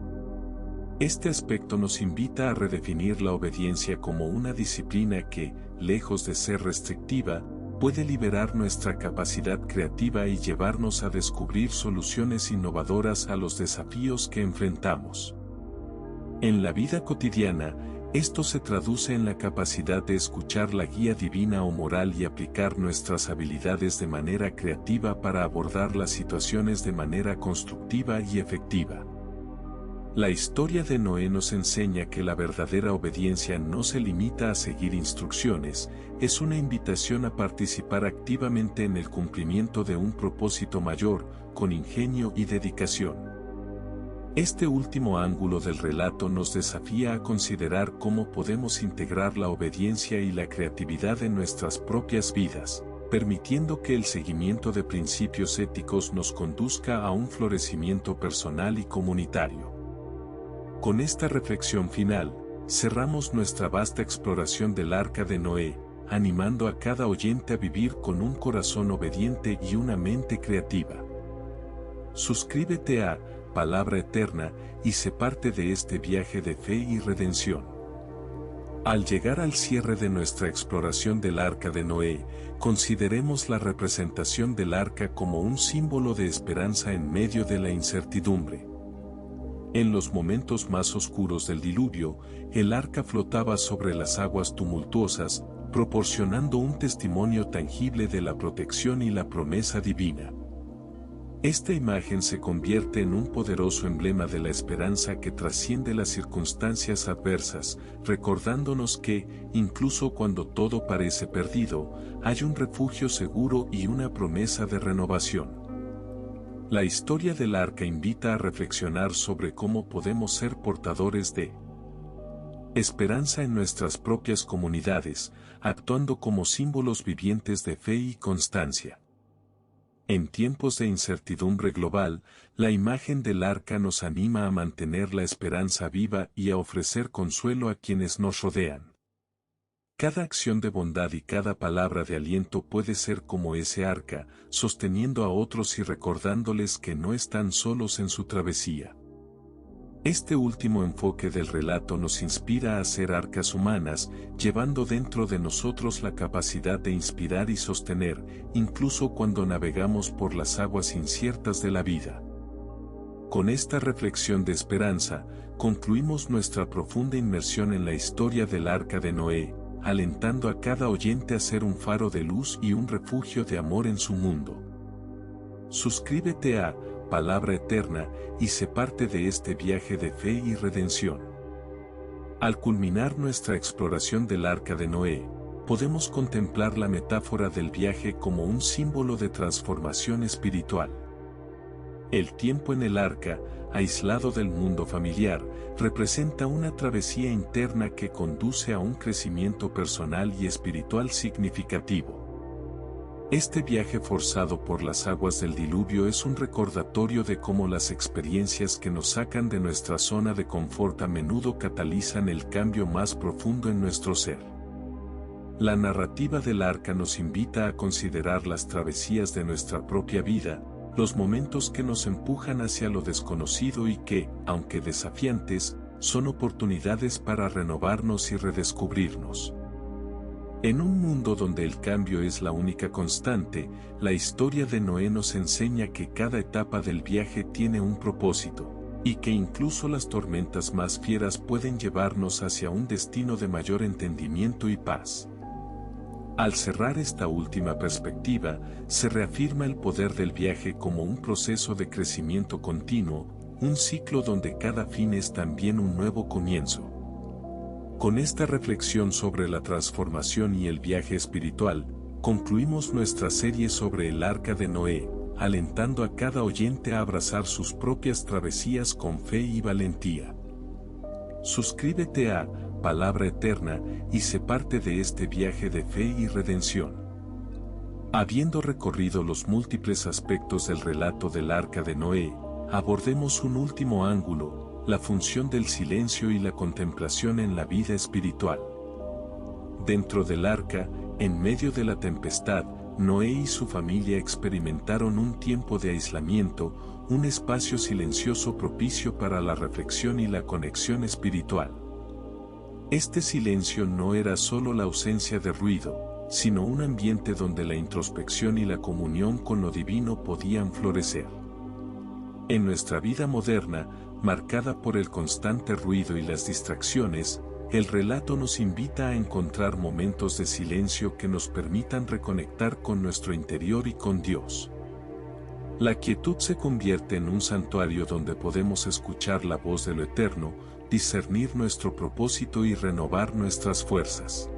Este aspecto nos invita a redefinir la obediencia como una disciplina que, lejos de ser restrictiva, puede liberar nuestra capacidad creativa y llevarnos a descubrir soluciones innovadoras a los desafíos que enfrentamos. En la vida cotidiana, esto se traduce en la capacidad de escuchar la guía divina o moral y aplicar nuestras habilidades de manera creativa para abordar las situaciones de manera constructiva y efectiva. La historia de Noé nos enseña que la verdadera obediencia no se limita a seguir instrucciones, es una invitación a participar activamente en el cumplimiento de un propósito mayor, con ingenio y dedicación. Este último ángulo del relato nos desafía a considerar cómo podemos integrar la obediencia y la creatividad en nuestras propias vidas, permitiendo que el seguimiento de principios éticos nos conduzca a un florecimiento personal y comunitario. Con esta reflexión final, cerramos nuestra vasta exploración del Arca de Noé, animando a cada oyente a vivir con un corazón obediente y una mente creativa. Suscríbete a Palabra Eterna y sé parte de este viaje de fe y redención. Al llegar al cierre de nuestra exploración del Arca de Noé, consideremos la representación del arca como un símbolo de esperanza en medio de la incertidumbre. En los momentos más oscuros del diluvio, el arca flotaba sobre las aguas tumultuosas, proporcionando un testimonio tangible de la protección y la promesa divina. Esta imagen se convierte en un poderoso emblema de la esperanza que trasciende las circunstancias adversas, recordándonos que, incluso cuando todo parece perdido, hay un refugio seguro y una promesa de renovación. La historia del arca invita a reflexionar sobre cómo podemos ser portadores de esperanza en nuestras propias comunidades, actuando como símbolos vivientes de fe y constancia. En tiempos de incertidumbre global, la imagen del arca nos anima a mantener la esperanza viva y a ofrecer consuelo a quienes nos rodean. Cada acción de bondad y cada palabra de aliento puede ser como ese arca, sosteniendo a otros y recordándoles que no están solos en su travesía. Este último enfoque del relato nos inspira a ser arcas humanas, llevando dentro de nosotros la capacidad de inspirar y sostener, incluso cuando navegamos por las aguas inciertas de la vida. Con esta reflexión de esperanza, concluimos nuestra profunda inmersión en la historia del Arca de Noé, alentando a cada oyente a ser un faro de luz y un refugio de amor en su mundo. Suscríbete a Palabra Eterna y sé parte de este viaje de fe y redención. Al culminar nuestra exploración del Arca de Noé, podemos contemplar la metáfora del viaje como un símbolo de transformación espiritual. El tiempo en el arca, aislado del mundo familiar, representa una travesía interna que conduce a un crecimiento personal y espiritual significativo. Este viaje forzado por las aguas del diluvio es un recordatorio de cómo las experiencias que nos sacan de nuestra zona de confort a menudo catalizan el cambio más profundo en nuestro ser. La narrativa del arca nos invita a considerar las travesías de nuestra propia vida, los momentos que nos empujan hacia lo desconocido y que, aunque desafiantes, son oportunidades para renovarnos y redescubrirnos. En un mundo donde el cambio es la única constante, la historia de Noé nos enseña que cada etapa del viaje tiene un propósito, y que incluso las tormentas más fieras pueden llevarnos hacia un destino de mayor entendimiento y paz. Al cerrar esta última perspectiva, se reafirma el poder del viaje como un proceso de crecimiento continuo, un ciclo donde cada fin es también un nuevo comienzo. Con esta reflexión sobre la transformación y el viaje espiritual, concluimos nuestra serie sobre el Arca de Noé, alentando a cada oyente a abrazar sus propias travesías con fe y valentía. Suscríbete a palabra eterna, y sé parte de este viaje de fe y redención. Habiendo recorrido los múltiples aspectos del relato del Arca de Noé, abordemos un último ángulo, la función del silencio y la contemplación en la vida espiritual. Dentro del arca, en medio de la tempestad, Noé y su familia experimentaron un tiempo de aislamiento, un espacio silencioso propicio para la reflexión y la conexión espiritual. Este silencio no era solo la ausencia de ruido, sino un ambiente donde la introspección y la comunión con lo divino podían florecer. En nuestra vida moderna, marcada por el constante ruido y las distracciones, el relato nos invita a encontrar momentos de silencio que nos permitan reconectar con nuestro interior y con Dios. La quietud se convierte en un santuario donde podemos escuchar la voz de lo eterno, discernir nuestro propósito y renovar nuestras fuerzas.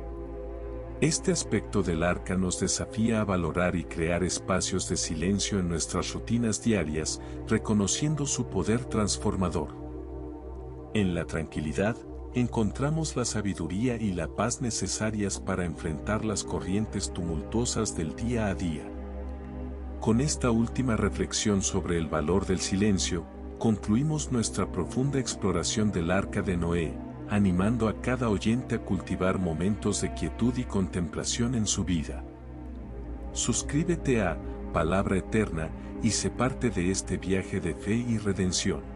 Este aspecto del arca nos desafía a valorar y crear espacios de silencio en nuestras rutinas diarias, reconociendo su poder transformador. En la tranquilidad, encontramos la sabiduría y la paz necesarias para enfrentar las corrientes tumultuosas del día a día. Con esta última reflexión sobre el valor del silencio, concluimos nuestra profunda exploración del Arca de Noé, animando a cada oyente a cultivar momentos de quietud y contemplación en su vida. Suscríbete a Palabra Eterna y sé parte de este viaje de fe y redención.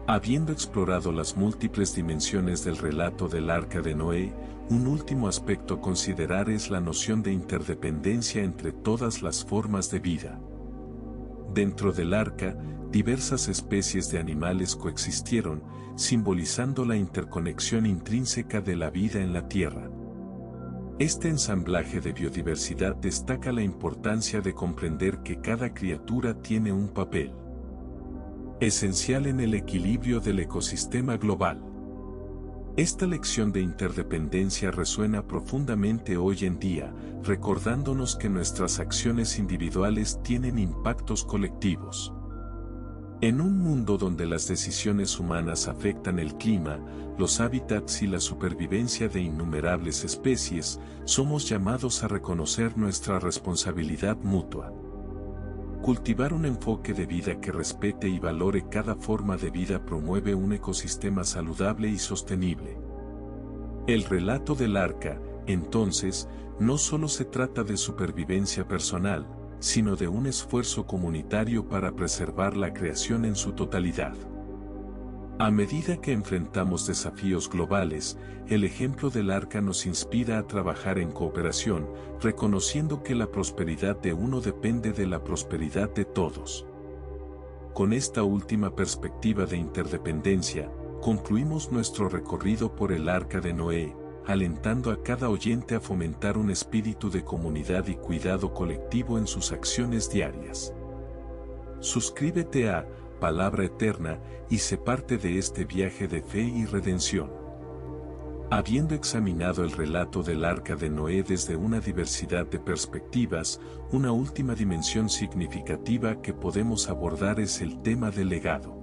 Habiendo explorado las múltiples dimensiones del relato del Arca de Noé, un último aspecto a considerar es la noción de interdependencia entre todas las formas de vida. Dentro del arca, diversas especies de animales coexistieron, simbolizando la interconexión intrínseca de la vida en la Tierra. Este ensamblaje de biodiversidad destaca la importancia de comprender que cada criatura tiene un papel esencial en el equilibrio del ecosistema global. Esta lección de interdependencia resuena profundamente hoy en día, recordándonos que nuestras acciones individuales tienen impactos colectivos. En un mundo donde las decisiones humanas afectan el clima, los hábitats y la supervivencia de innumerables especies, somos llamados a reconocer nuestra responsabilidad mutua. Cultivar un enfoque de vida que respete y valore cada forma de vida promueve un ecosistema saludable y sostenible. El relato del arca, entonces, no solo se trata de supervivencia personal, sino de un esfuerzo comunitario para preservar la creación en su totalidad. A medida que enfrentamos desafíos globales, el ejemplo del arca nos inspira a trabajar en cooperación, reconociendo que la prosperidad de uno depende de la prosperidad de todos. Con esta última perspectiva de interdependencia, concluimos nuestro recorrido por el Arca de Noé, alentando a cada oyente a fomentar un espíritu de comunidad y cuidado colectivo en sus acciones diarias. Suscríbete a Palabra Eterna y sé parte de este viaje de fe y redención. Habiendo examinado el relato del Arca de Noé desde una diversidad de perspectivas, una última dimensión significativa que podemos abordar es el tema del legado.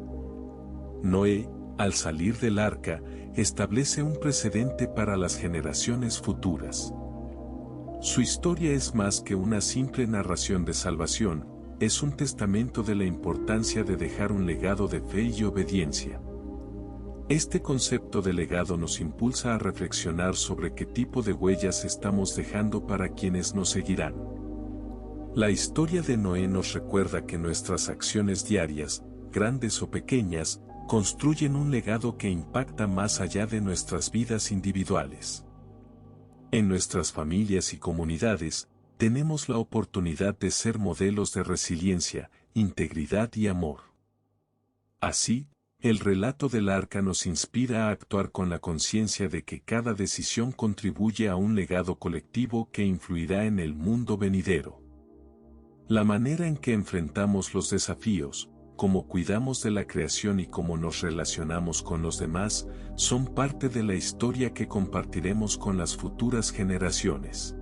Noé, al salir del arca, establece un precedente para las generaciones futuras. Su historia es más que una simple narración de salvación, es un testamento de la importancia de dejar un legado de fe y obediencia. Este concepto de legado nos impulsa a reflexionar sobre qué tipo de huellas estamos dejando para quienes nos seguirán. La historia de Noé nos recuerda que nuestras acciones diarias, grandes o pequeñas, construyen un legado que impacta más allá de nuestras vidas individuales. En nuestras familias y comunidades, tenemos la oportunidad de ser modelos de resiliencia, integridad y amor. Así, el relato del arca nos inspira a actuar con la conciencia de que cada decisión contribuye a un legado colectivo que influirá en el mundo venidero. La manera en que enfrentamos los desafíos, cómo cuidamos de la creación y cómo nos relacionamos con los demás, son parte de la historia que compartiremos con las futuras generaciones.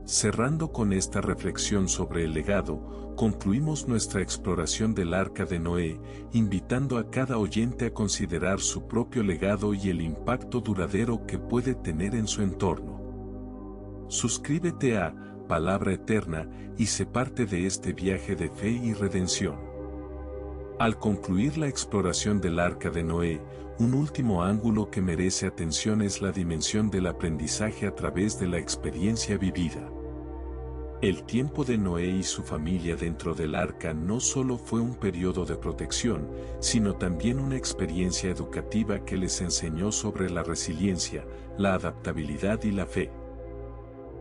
Cerrando con esta reflexión sobre el legado, concluimos nuestra exploración del Arca de Noé, invitando a cada oyente a considerar su propio legado y el impacto duradero que puede tener en su entorno. Suscríbete a Palabra Eterna y sé parte de este viaje de fe y redención. Al concluir la exploración del Arca de Noé, un último ángulo que merece atención es la dimensión del aprendizaje a través de la experiencia vivida. El tiempo de Noé y su familia dentro del arca no solo fue un periodo de protección, sino también una experiencia educativa que les enseñó sobre la resiliencia, la adaptabilidad y la fe.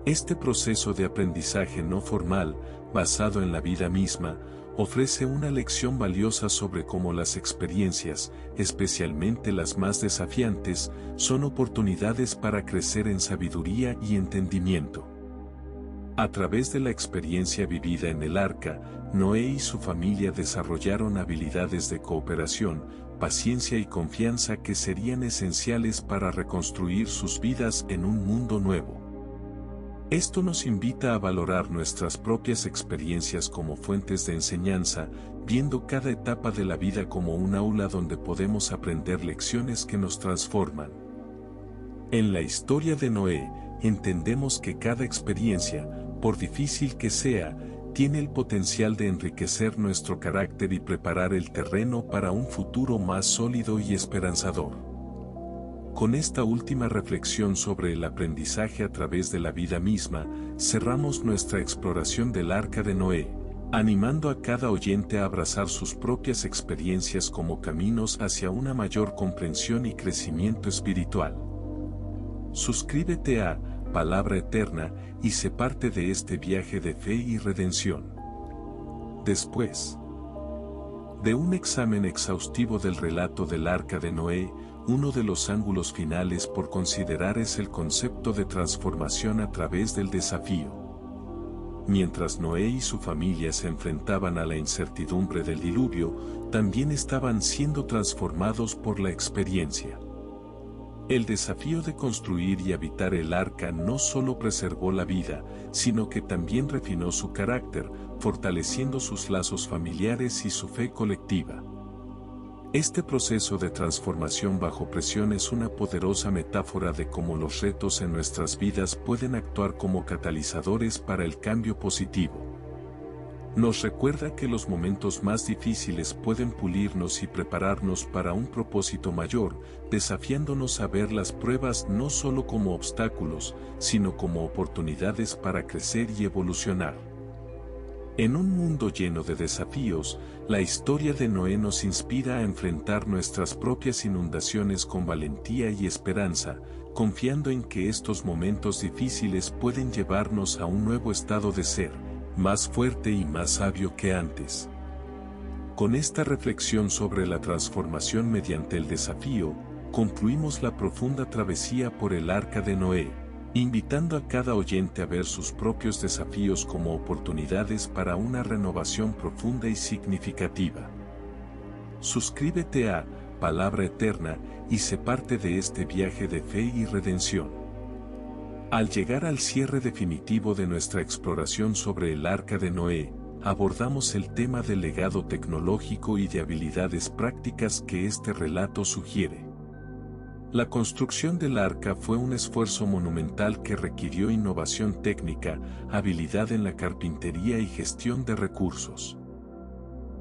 Este proceso de aprendizaje no formal, basado en la vida misma, ofrece una lección valiosa sobre cómo las experiencias, especialmente las más desafiantes, son oportunidades para crecer en sabiduría y entendimiento. A través de la experiencia vivida en el arca, Noé y su familia desarrollaron habilidades de cooperación, paciencia y confianza que serían esenciales para reconstruir sus vidas en un mundo nuevo. Esto nos invita a valorar nuestras propias experiencias como fuentes de enseñanza, viendo cada etapa de la vida como un aula donde podemos aprender lecciones que nos transforman. En la historia de Noé, entendemos que cada experiencia, por difícil que sea, tiene el potencial de enriquecer nuestro carácter y preparar el terreno para un futuro más sólido y esperanzador. Con esta última reflexión sobre el aprendizaje a través de la vida misma, cerramos nuestra exploración del Arca de Noé, animando a cada oyente a abrazar sus propias experiencias como caminos hacia una mayor comprensión y crecimiento espiritual. Suscríbete a Palabra Eterna y sé parte de este viaje de fe y redención. Después de un examen exhaustivo del relato del Arca de Noé, uno de los ángulos finales por considerar es el concepto de transformación a través del desafío. Mientras Noé y su familia se enfrentaban a la incertidumbre del diluvio, también estaban siendo transformados por la experiencia. El desafío de construir y habitar el arca no solo preservó la vida, sino que también refinó su carácter, fortaleciendo sus lazos familiares y su fe colectiva. Este proceso de transformación bajo presión es una poderosa metáfora de cómo los retos en nuestras vidas pueden actuar como catalizadores para el cambio positivo. Nos recuerda que los momentos más difíciles pueden pulirnos y prepararnos para un propósito mayor, desafiándonos a ver las pruebas no solo como obstáculos, sino como oportunidades para crecer y evolucionar. En un mundo lleno de desafíos, la historia de Noé nos inspira a enfrentar nuestras propias inundaciones con valentía y esperanza, confiando en que estos momentos difíciles pueden llevarnos a un nuevo estado de ser, más fuerte y más sabio que antes. Con esta reflexión sobre la transformación mediante el desafío, concluimos la profunda travesía por el Arca de Noé, invitando a cada oyente a ver sus propios desafíos como oportunidades para una renovación profunda y significativa. Suscríbete a Palabra Eterna y sé parte de este viaje de fe y redención. Al llegar al cierre definitivo de nuestra exploración sobre el Arca de Noé, abordamos el tema del legado tecnológico y de habilidades prácticas que este relato sugiere. La construcción del arca fue un esfuerzo monumental que requirió innovación técnica, habilidad en la carpintería y gestión de recursos.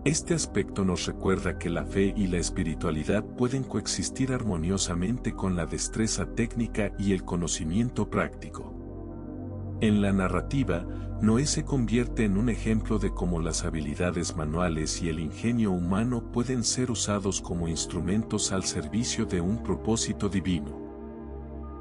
Este aspecto nos recuerda que la fe y la espiritualidad pueden coexistir armoniosamente con la destreza técnica y el conocimiento práctico. En la narrativa, Noé se convierte en un ejemplo de cómo las habilidades manuales y el ingenio humano pueden ser usados como instrumentos al servicio de un propósito divino.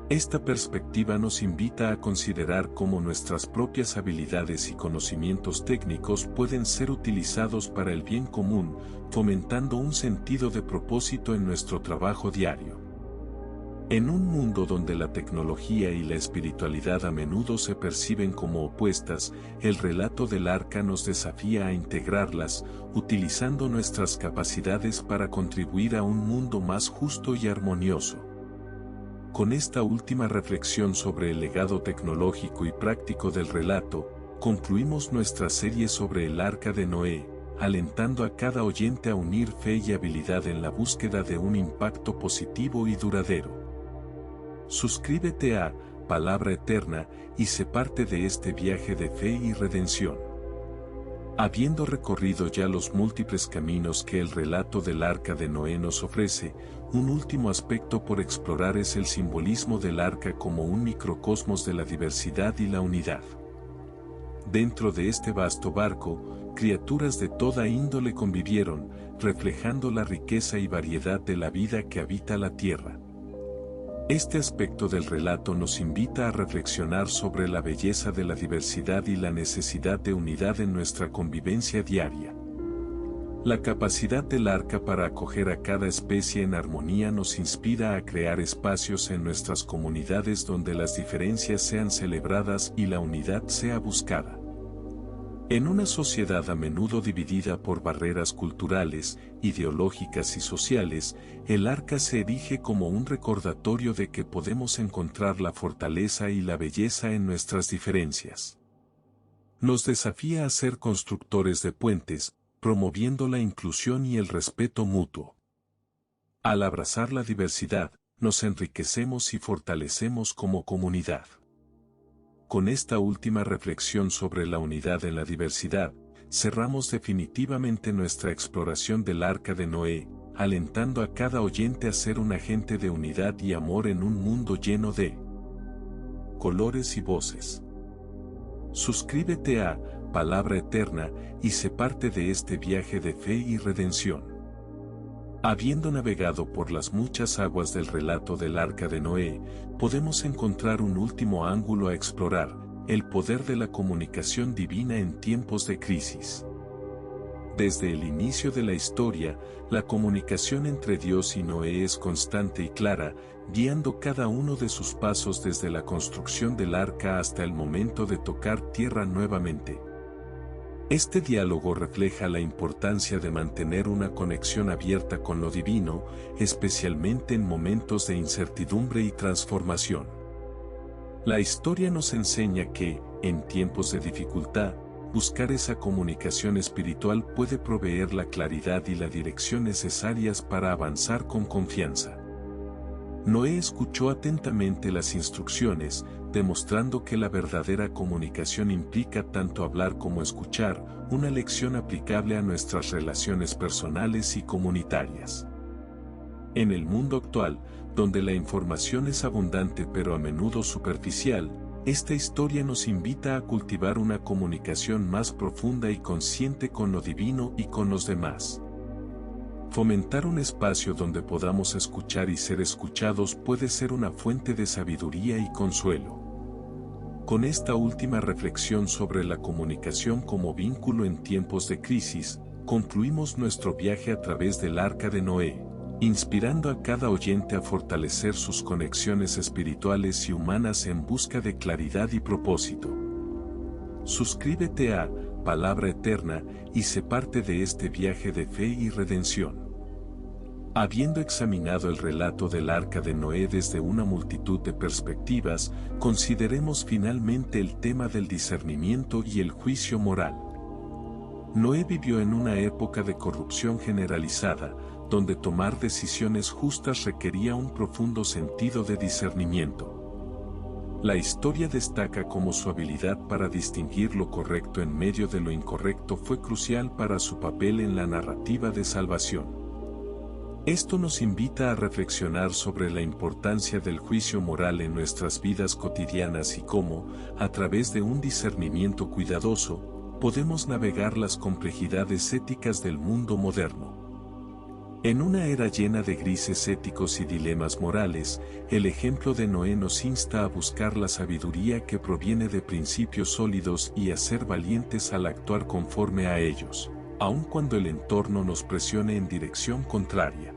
Esta perspectiva nos invita a considerar cómo nuestras propias habilidades y conocimientos técnicos pueden ser utilizados para el bien común, fomentando un sentido de propósito en nuestro trabajo diario. En un mundo donde la tecnología y la espiritualidad a menudo se perciben como opuestas, el relato del arca nos desafía a integrarlas, utilizando nuestras capacidades para contribuir a un mundo más justo y armonioso. Con esta última reflexión sobre el legado tecnológico y práctico del relato, concluimos nuestra serie sobre el Arca de Noé, alentando a cada oyente a unir fe y habilidad en la búsqueda de un impacto positivo y duradero. Suscríbete a Palabra Eterna y sé parte de este viaje de fe y redención. Habiendo recorrido ya los múltiples caminos que el relato del Arca de Noé nos ofrece, un último aspecto por explorar es el simbolismo del arca como un microcosmos de la diversidad y la unidad. Dentro de este vasto barco, criaturas de toda índole convivieron, reflejando la riqueza y variedad de la vida que habita la tierra. Este aspecto del relato nos invita a reflexionar sobre la belleza de la diversidad y la necesidad de unidad en nuestra convivencia diaria. La capacidad del arca para acoger a cada especie en armonía nos inspira a crear espacios en nuestras comunidades donde las diferencias sean celebradas y la unidad sea buscada. En una sociedad a menudo dividida por barreras culturales, ideológicas y sociales, el arca se erige como un recordatorio de que podemos encontrar la fortaleza y la belleza en nuestras diferencias. Nos desafía a ser constructores de puentes, promoviendo la inclusión y el respeto mutuo. Al abrazar la diversidad, nos enriquecemos y fortalecemos como comunidad. Con esta última reflexión sobre la unidad en la diversidad, cerramos definitivamente nuestra exploración del Arca de Noé, alentando a cada oyente a ser un agente de unidad y amor en un mundo lleno de colores y voces. Suscríbete a Palabra Eterna y sé parte de este viaje de fe y redención. Habiendo navegado por las muchas aguas del relato del Arca de Noé, podemos encontrar un último ángulo a explorar, el poder de la comunicación divina en tiempos de crisis. Desde el inicio de la historia, la comunicación entre Dios y Noé es constante y clara, guiando cada uno de sus pasos desde la construcción del arca hasta el momento de tocar tierra nuevamente. Este diálogo refleja la importancia de mantener una conexión abierta con lo divino, especialmente en momentos de incertidumbre y transformación. La historia nos enseña que, en tiempos de dificultad, buscar esa comunicación espiritual puede proveer la claridad y la dirección necesarias para avanzar con confianza. Noé escuchó atentamente las instrucciones, demostrando que la verdadera comunicación implica tanto hablar como escuchar, una lección aplicable a nuestras relaciones personales y comunitarias. En el mundo actual, donde la información es abundante pero a menudo superficial, esta historia nos invita a cultivar una comunicación más profunda y consciente con lo divino y con los demás. Fomentar un espacio donde podamos escuchar y ser escuchados puede ser una fuente de sabiduría y consuelo. Con esta última reflexión sobre la comunicación como vínculo en tiempos de crisis, concluimos nuestro viaje a través del Arca de Noé, inspirando a cada oyente a fortalecer sus conexiones espirituales y humanas en busca de claridad y propósito. Suscríbete a Palabra Eterna y sé parte de este viaje de fe y redención. Habiendo examinado el relato del Arca de Noé desde una multitud de perspectivas, consideremos finalmente el tema del discernimiento y el juicio moral. Noé vivió en una época de corrupción generalizada, donde tomar decisiones justas requería un profundo sentido de discernimiento. La historia destaca cómo su habilidad para distinguir lo correcto en medio de lo incorrecto fue crucial para su papel en la narrativa de salvación. Esto nos invita a reflexionar sobre la importancia del juicio moral en nuestras vidas cotidianas y cómo, a través de un discernimiento cuidadoso, podemos navegar las complejidades éticas del mundo moderno. En una era llena de grises éticos y dilemas morales, el ejemplo de Noé nos insta a buscar la sabiduría que proviene de principios sólidos y a ser valientes al actuar conforme a ellos, aun cuando el entorno nos presione en dirección contraria.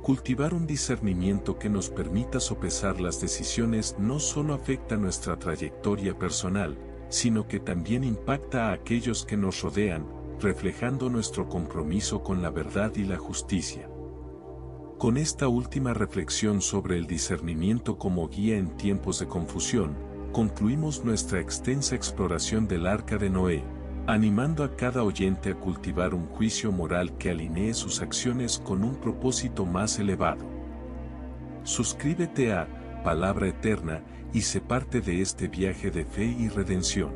Cultivar un discernimiento que nos permita sopesar las decisiones no solo afecta nuestra trayectoria personal, sino que también impacta a aquellos que nos rodean, reflejando nuestro compromiso con la verdad y la justicia. Con esta última reflexión sobre el discernimiento como guía en tiempos de confusión, concluimos nuestra extensa exploración del Arca de Noé, animando a cada oyente a cultivar un juicio moral que alinee sus acciones con un propósito más elevado. Suscríbete a Palabra Eterna y sé parte de este viaje de fe y redención.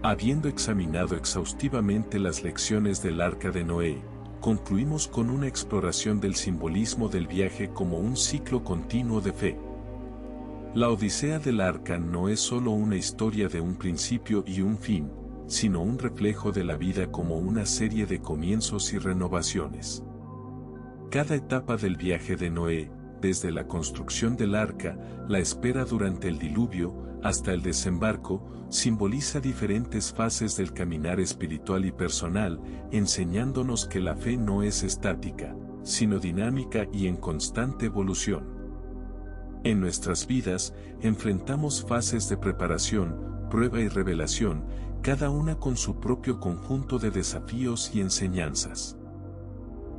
Habiendo examinado exhaustivamente las lecciones del Arca de Noé, concluimos con una exploración del simbolismo del viaje como un ciclo continuo de fe. La Odisea del Arca no es solo una historia de un principio y un fin, sino un reflejo de la vida como una serie de comienzos y renovaciones. Cada etapa del viaje de Noé, desde la construcción del arca, la espera durante el diluvio, hasta el desembarco, simboliza diferentes fases del caminar espiritual y personal, enseñándonos que la fe no es estática, sino dinámica y en constante evolución. En nuestras vidas, enfrentamos fases de preparación, prueba y revelación, cada una con su propio conjunto de desafíos y enseñanzas.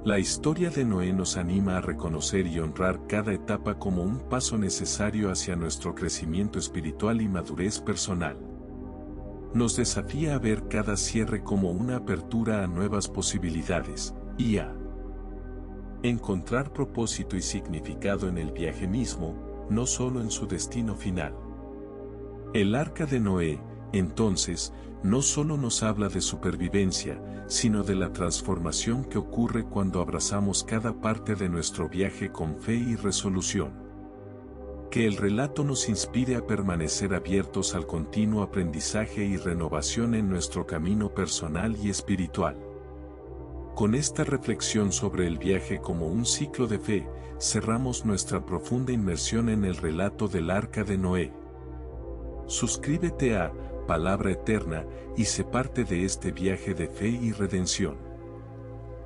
La historia de Noé nos anima a reconocer y honrar cada etapa como un paso necesario hacia nuestro crecimiento espiritual y madurez personal. Nos desafía a ver cada cierre como una apertura a nuevas posibilidades, y a encontrar propósito y significado en el viaje mismo, no solo en su destino final. El Arca de Noé, entonces, no solo nos habla de supervivencia, sino de la transformación que ocurre cuando abrazamos cada parte de nuestro viaje con fe y resolución. Que el relato nos inspire a permanecer abiertos al continuo aprendizaje y renovación en nuestro camino personal y espiritual. Con esta reflexión sobre el viaje como un ciclo de fe, cerramos nuestra profunda inmersión en el relato del Arca de Noé. Suscríbete a Palabra Eterna y sé parte de este viaje de fe y redención.